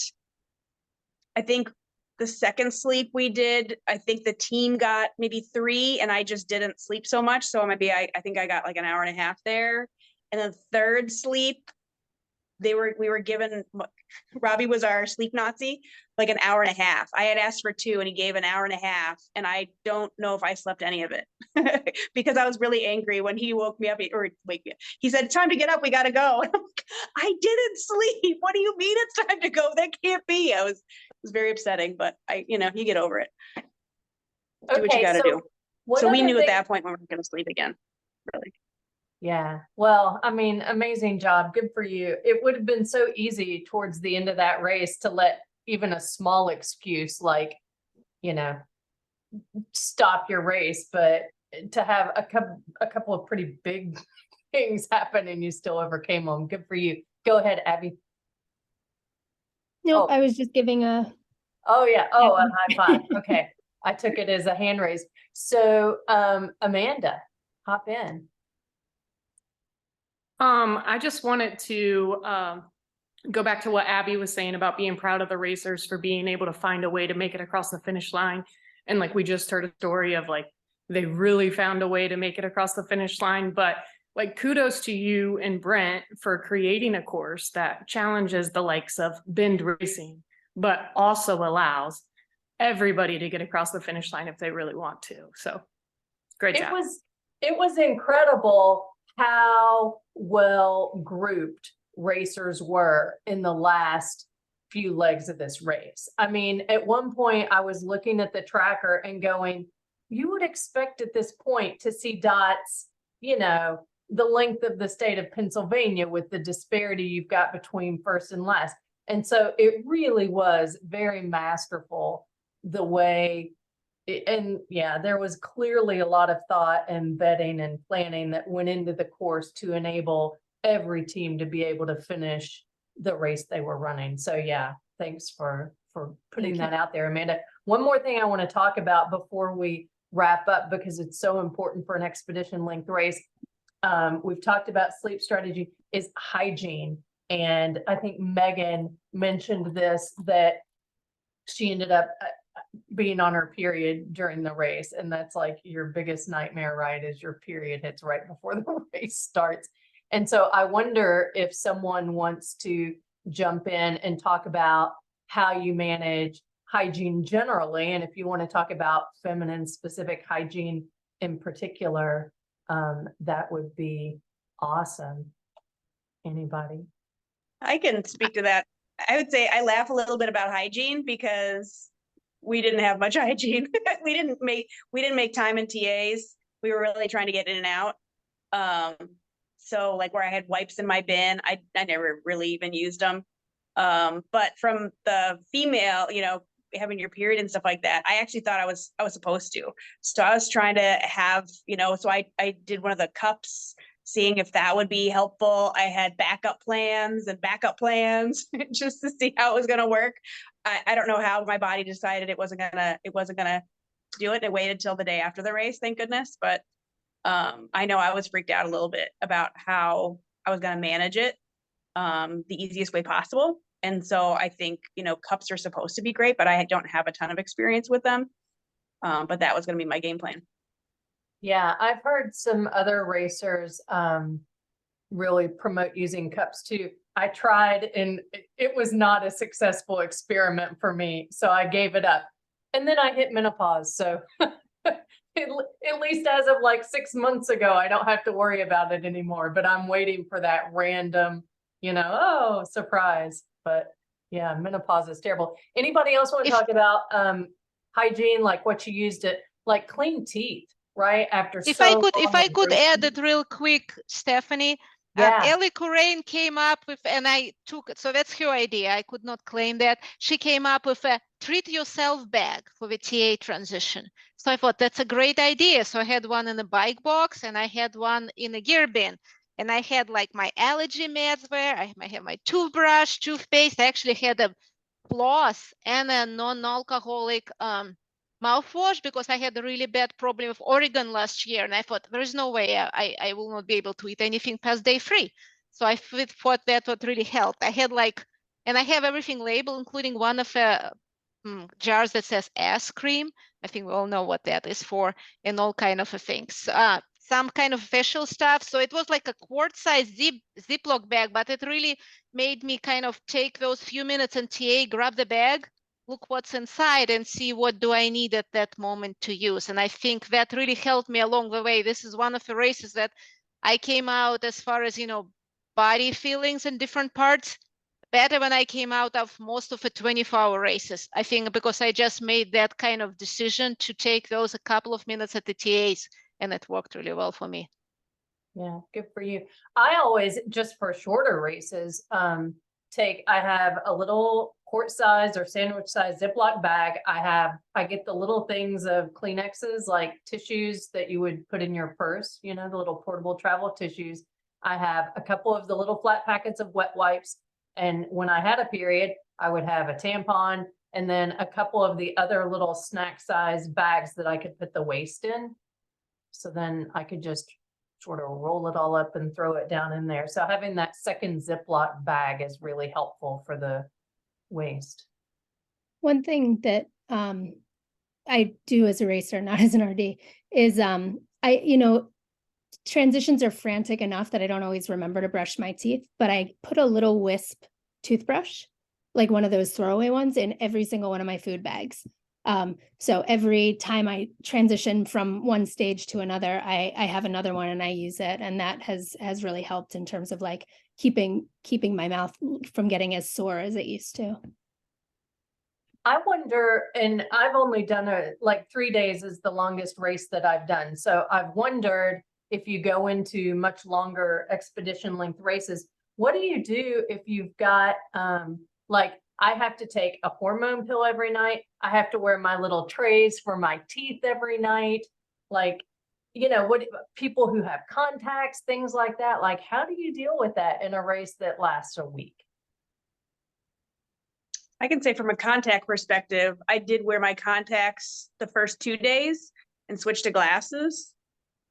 I think the second sleep we did, I think the team got maybe 3 and I just didn't sleep so much. So maybe I think I got like an hour and a half there. And then third sleep, we were given, Robbie was our sleep Nazi, like an hour and a half. I had asked for 2 and he gave an hour and a half. And I don't know if I slept any of it because I was really angry when he woke me up or wake me up. He said, time to get up. We got to go. And I'm like, I didn't sleep. What do you mean it's time to go? That can't be. It was very upsetting, but you get over it. Do what you got to do. So we knew at that point when we were going to sleep again, really. Yeah. Well, I mean, amazing job. Good for you. It would have been so easy towards the end of that race to let even a small excuse like, you know, stop your race, but to have a couple of pretty big things happen and you still overcame them. Good for you. Go ahead, Abby. No, I was just giving a. Oh yeah. Oh, a high five. Okay. I took it as a hand raise. So, Amanda, hop in. I just wanted to go back to what Abby was saying about being proud of the racers for being able to find a way to make it across the finish line. And like we just heard a story of like they really found a way to make it across the finish line. But like kudos to you and Brent for creating a course that challenges the likes of bend racing, but also allows everybody to get across the finish line if they really want to. So great job. It was incredible how well grouped racers were in the last few legs of this race. I mean, at one point I was looking at the tracker and going, you would expect at this point to see dots, you know, the length of the state of Pennsylvania with the disparity you've got between first and last. And so it really was very masterful the way, and yeah, there was clearly a lot of thought and vetting and planning that went into the course to enable every team to be able to finish the race they were running. So yeah, thanks for putting that out there, Amanda. One more thing I want to talk about before we wrap up, because it's so important for an expedition length race. We've talked about sleep strategy, is hygiene. And I think Megan mentioned this, that she ended up being on her period during the race. And that's like your biggest nightmare, right? Is your period hits right before the race starts. And so I wonder if someone wants to jump in and talk about how you manage hygiene generally. And if you want to talk about feminine specific hygiene in particular, that would be awesome. Anybody? I can speak to that. I would say I laugh a little bit about hygiene because we didn't have much hygiene. we didn't make time in TAs. We were really trying to get in and out. So like where I had wipes in my bin, I never really even used them. But from the female, you know, having your period and stuff like that, I actually thought I was supposed to. So I was trying to have, you know, so I did one of the cups, seeing if that would be helpful. I had backup plans just to see how it was going to work. I don't know how my body decided it wasn't gonna do it. It waited until the day after the race, thank goodness. But I know I was freaked out a little bit about how I was going to manage it the easiest way possible. And so I think, you know, cups are supposed to be great, but I don't have a ton of experience with them. But that was going to be my game plan. Yeah, I've heard some other racers really promote using cups too. I tried and it was not a successful experiment for me, so I gave it up. And then I hit menopause, so at least as of like 6 months ago, I don't have to worry about it anymore, but I'm waiting for that random, you know, oh, surprise. But yeah, menopause is terrible. Anybody else want to talk about hygiene, like what you used it, like clean teeth, right? After if I could add it real quick, Stephanie. Yeah. Ellie Corain came up with, and I took it, so that's her idea. I could not claim that. She came up with a treat yourself bag for the TA transition. So I thought that's a great idea. So I had one in the bike box and I had one in a gear bin. And I had like my allergy meds there. I have my toothbrush, toothpaste. I actually had a floss and a non-alcoholic mouthwash because I had a really bad problem with Oregon last year. And I thought there is no way I will not be able to eat anything past day 3. So I thought that would really help. I had like, and I have everything labeled, including one of the jars that says ass cream. I think we all know what that is for, and all kind of things. Some kind of facial stuff. So it was like a quart-sized Ziploc bag, but it really made me kind of take those few minutes in TA, grab the bag, look what's inside and see what do I need at that moment to use. And I think that really helped me along the way. This is one of the races that I came out as far as, you know, body feelings in different parts better when I came out of most of the 24-hour races. I think because I just made that kind of decision to take those a couple of minutes at the TAs, and it worked really well for me. Yeah, good for you. I always, just for shorter races, I have a little quart size or sandwich size Ziploc bag. I get the little things of Kleenexes, like tissues that you would put in your purse, you know, the little portable travel tissues. I have a couple of the little flat packets of wet wipes. And when I had a period, I would have a tampon and then a couple of the other little snack size bags that I could put the waste in. So then I could just sort of roll it all up and throw it down in there. So having that second Ziploc bag is really helpful for the waste. One thing that I do as a racer, not as an RD, is transitions are frantic enough that I don't always remember to brush my teeth, but I put a little wisp toothbrush, like one of those throwaway ones, in every single one of my food bags. So every time I transition from one stage to another, I have another one and I use it. And that has really helped in terms of like keeping my mouth from getting as sore as it used to. I wonder, and I've only done like 3 days is the longest race that I've done. So I've wondered if you go into much longer expedition length races, what do you do if you've got, like, I have to take a hormone pill every night. I have to wear my little trays for my teeth every night. Like, you know, what people who have contacts, things like that, like, how do you deal with that in a race that lasts a week? I can say from a contact perspective, I did wear my contacts the first 2 days and switched to glasses.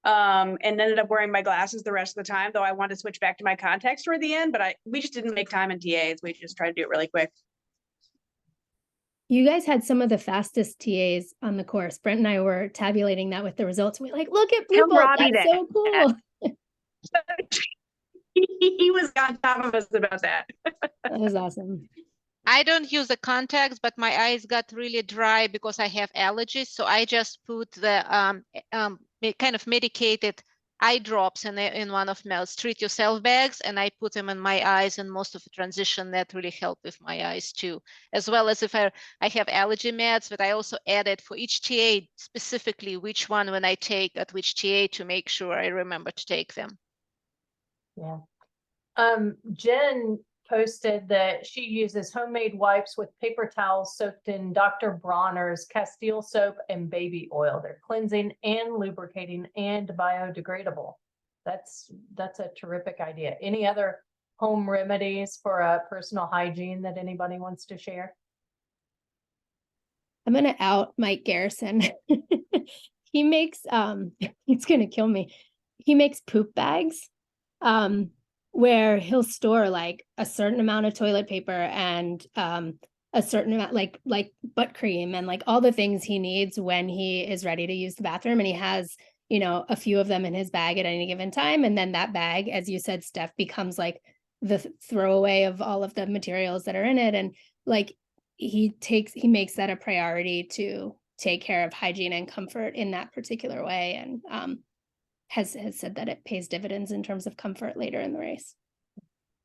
And ended up wearing my glasses the rest of the time, though I wanted to switch back to my contacts toward the end, but we just didn't make time in TAs. We just tried to do it really quick. You guys had some of the fastest TAs on the course. Brent and I were tabulating that with the results. We're like, look at Blue Tell Bolt, Robbie that's that. so cool. He was on top of us about that. That was awesome. I don't use the contacts, but my eyes got really dry because I have allergies. So I just put the kind of medicated eye drops in one of Mel's treat yourself bags, and I put them in my eyes, and most of the transition that really helped with my eyes too. As well as if I have allergy meds, but I also added for each TA specifically which one when I take at which TA to make sure I remember to take them. Yeah. Jen posted that she uses homemade wipes with paper towels soaked in Dr. Bronner's Castile soap and baby oil. They're cleansing and lubricating and biodegradable. That's a terrific idea. Any other home remedies for personal hygiene that anybody wants to share? I'm gonna out Mike Garrison. He makes it's gonna kill me. He makes poop bags. Where he'll store like a certain amount of toilet paper and a certain amount like butt cream and like all the things he needs when he is ready to use the bathroom. And he has, you know, a few of them in his bag at any given time. And then that bag, as you said, Steph, becomes like the throwaway of all of the materials that are in it. And like he makes that a priority to take care of hygiene and comfort in that particular way. And has said that it pays dividends in terms of comfort later in the race.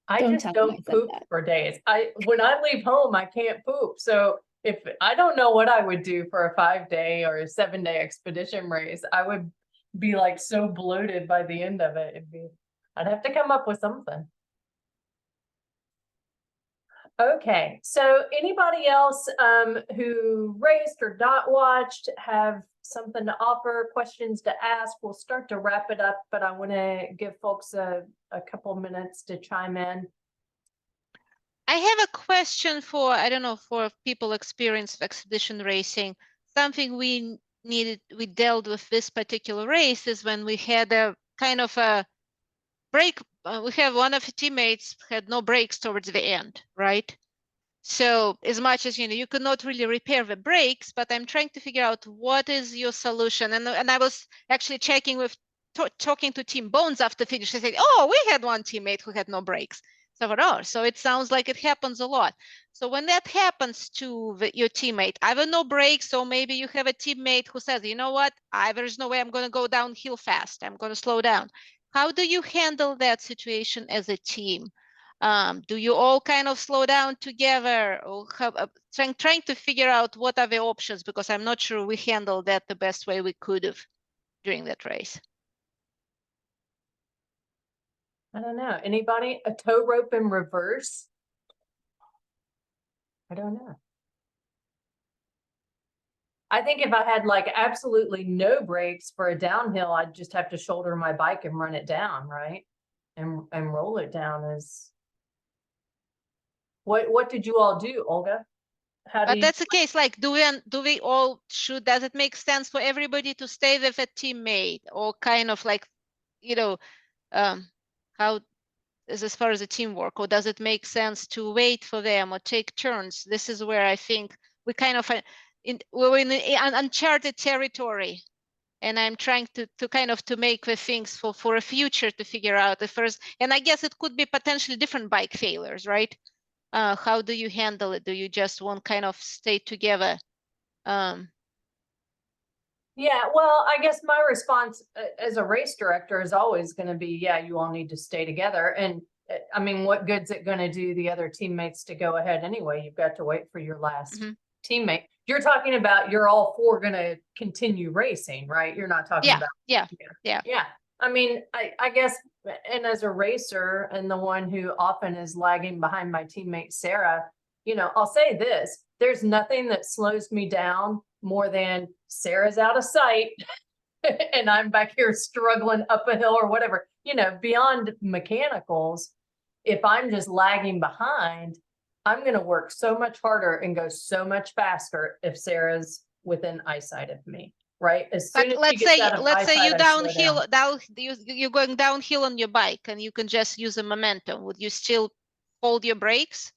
I just don't poop for days. When I leave home, I can't poop. So if I don't know what I would do for a 5-day or a 7-day expedition race, I would be like so bloated by the end of it. I'd have to come up with something. Okay, so anybody else who raced or dot watched have something to offer, questions to ask? We'll start to wrap it up, but I want to give folks a couple minutes to chime in. I have a question for, I don't know, for people experienced with expedition racing. Something we dealt with this particular race is when we had a kind of a break. We have one of the teammates had no brakes towards the end, right? So as much as, you know, you could not really repair the brakes, but I'm trying to figure out what is your solution. And I was actually checking with, talking to Team Bones after finish. I said, oh, we had one teammate who had no brakes. So it sounds like it happens a lot. So when that happens to your teammate, either no brakes, or maybe you have a teammate who says, you know what, there's no way I'm going to go downhill fast. I'm going to slow down. How do you handle that situation as a team? Do you all kind of slow down together, or trying to figure out what are the options? Because I'm not sure we handled that the best way we could have during that race. I don't know. Anybody? A tow rope in reverse? I don't know. I think if I had like absolutely no brakes for a downhill, I'd just have to shoulder my bike and run it down, right? And roll it down. As what did you all do, Olga? But that's the case. Like, do we all should? Does it make sense for everybody to stay with a teammate, or kind of like, you know, how is as far as the teamwork, or does it make sense to wait for them or take turns? This is where I think we kind of we're in uncharted territory And I'm trying to kind of to make the things for a future to figure out the first, and I guess it could be potentially different bike failures, right? How do you handle it? Do you just want kind of stay together? Yeah, well, I guess my response as a race director is always going to be, yeah, you all need to stay together. And I mean, what good's it going to do the other teammates to go ahead anyway? You've got to wait for your last teammate. You're talking about you're all four going to continue racing, right? You're not talking about. Yeah. I mean, I guess, and as a racer and the one who often is lagging behind my teammate, Sarah, you know, I'll say this, there's nothing that slows me down more than Sarah's out of sight and I'm back here struggling up a hill or whatever, you know, beyond mechanicals. If I'm just lagging behind, I'm going to work so much harder and go so much faster if Sarah's within eyesight of me, right? As soon But as let's she gets say out of eyesight, you I slow downhill, down. you're going downhill on your bike and you can just use the momentum. Would you still hold your brakes?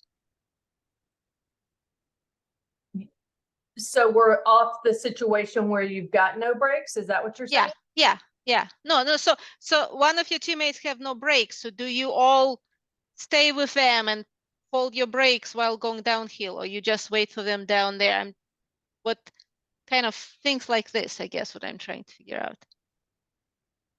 So we're off the situation where you've got no brakes. Is that what you're saying? Yeah. No. So one of your teammates have no brakes. So do you all stay with them and hold your brakes while going downhill, or you just wait for them down there? What kind of things like this, I guess, what I'm trying to figure out.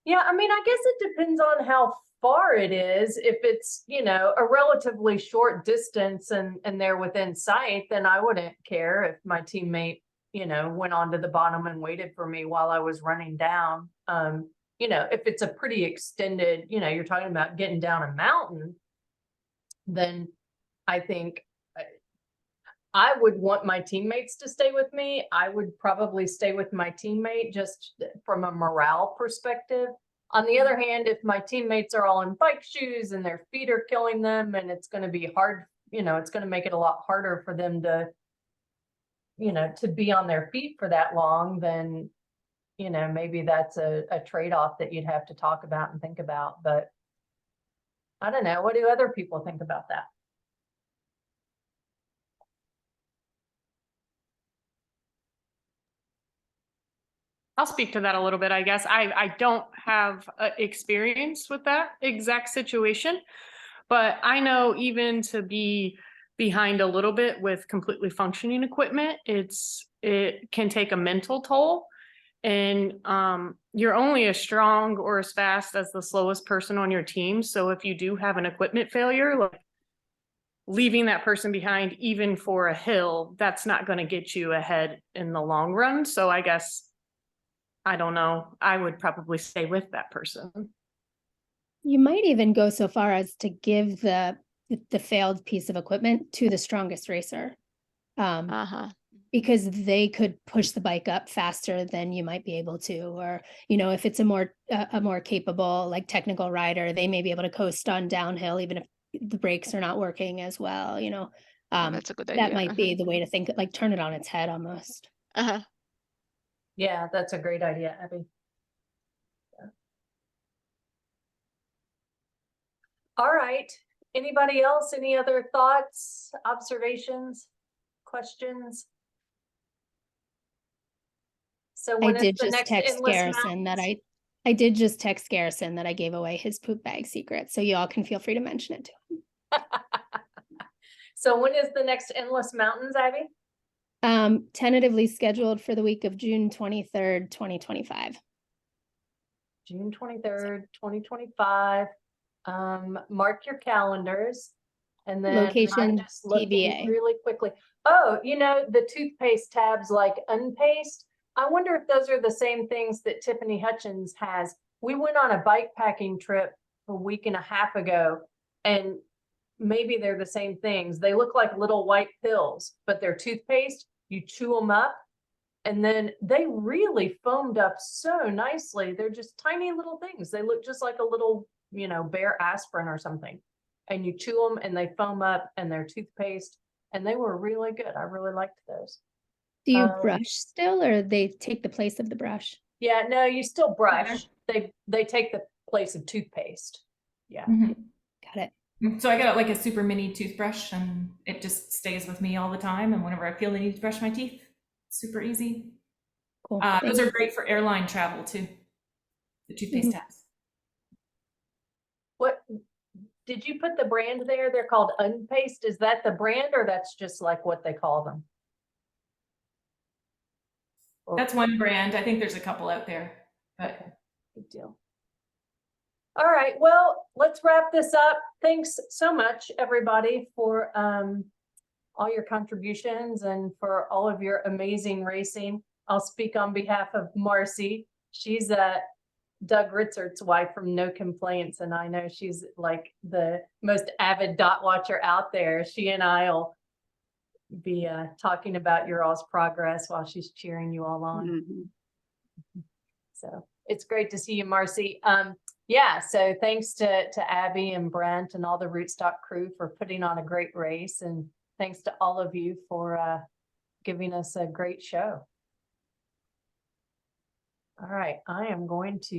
Yeah, I mean, I guess it depends on how far it is. If it's, you know, a relatively short distance and they're within sight, then I wouldn't care if my teammate, you know, went on to the bottom and waited for me while I was running down. You know, if it's a pretty extended, you know, you're talking about getting down a mountain, then I think I would want my teammates to stay with me. I would probably stay with my teammate just from a morale perspective. On the other hand, if my teammates are all in bike shoes and their feet are killing them and it's going to be hard, you know, it's going to make it a lot harder for them to, you know, to be on their feet for that long, then, you know, maybe that's a trade-off that you'd have to talk about and think about. But I don't know. What do other people think about that? I'll speak to that a little bit, I guess. I don't have experience with that exact situation, but I know even to be behind a little bit with completely functioning equipment, it can take a mental toll. And you're only as strong or as fast as the slowest person on your team. So if you do have an equipment failure, like leaving that person behind, even for a hill, that's not going to get you ahead in the long run. So I guess, I don't know, I would probably stay with that person. You might even go so far as to give the failed piece of equipment to the strongest racer. Because they could push the bike up faster than you might be able to, or, you know, if it's a more capable, like technical rider, they may be able to coast on downhill, even if the brakes are not working as well, you know. That's a good idea. That might be the way to think, like turn it on its head almost. Yeah, that's a great idea, Abby. Yeah. All right. Anybody else? Any other thoughts, observations, questions? So when I is did the just next text Endless Garrison that Mountains? I did just text Garrison that I gave away his poop bag secret. So y'all can feel free to mention it to him. So when is the next Endless Mountains, Abby? Tentatively scheduled for the week of June 23rd, 2025. June 23rd, 2025. Mark your calendars. And then I'm Location just looking TBA. really quickly. Oh, you know, the toothpaste tabs like Unpaste. I wonder if those are the same things that Tiffany Hutchins has. We went on a bike packing trip a week and a half ago, and maybe they're the same things. They look like little white pills, but they're toothpaste. You chew them up, and then they really foamed up so nicely. They're just tiny little things. They look just like a little, you know, Bear aspirin or something. And you chew them and they foam up, and they're toothpaste, and they were really good. I really liked those. Do you brush still, or they take the place of the brush? Yeah, no, you still brush. They take the place of toothpaste. Yeah. Got it. So I got like a super mini toothbrush, and it just stays with me all the time. And whenever I feel the need to brush my teeth, super easy. Cool. Those are great for airline travel too. The toothpaste tabs. What, did you put the brand there? They're called Unpaste. Is that the brand or that's just like what they call them? Or- That's one brand. I think there's a couple out there, but Good deal. All right, well, let's wrap this up. Thanks so much, everybody, for all your contributions and for all of your amazing racing. I'll speak on behalf of Marcy. She's Doug Ritzert's wife from No Complaints, and I know she's like the most avid dot watcher out there. She and I'll be talking about your all's progress while she's cheering you all on. Mhm. So it's great to see you, Marcy. Yeah, so thanks to Abby and Brent and all the Rootstock crew for putting on a great race. And thanks to all of you for giving us a great show. All right, I am going to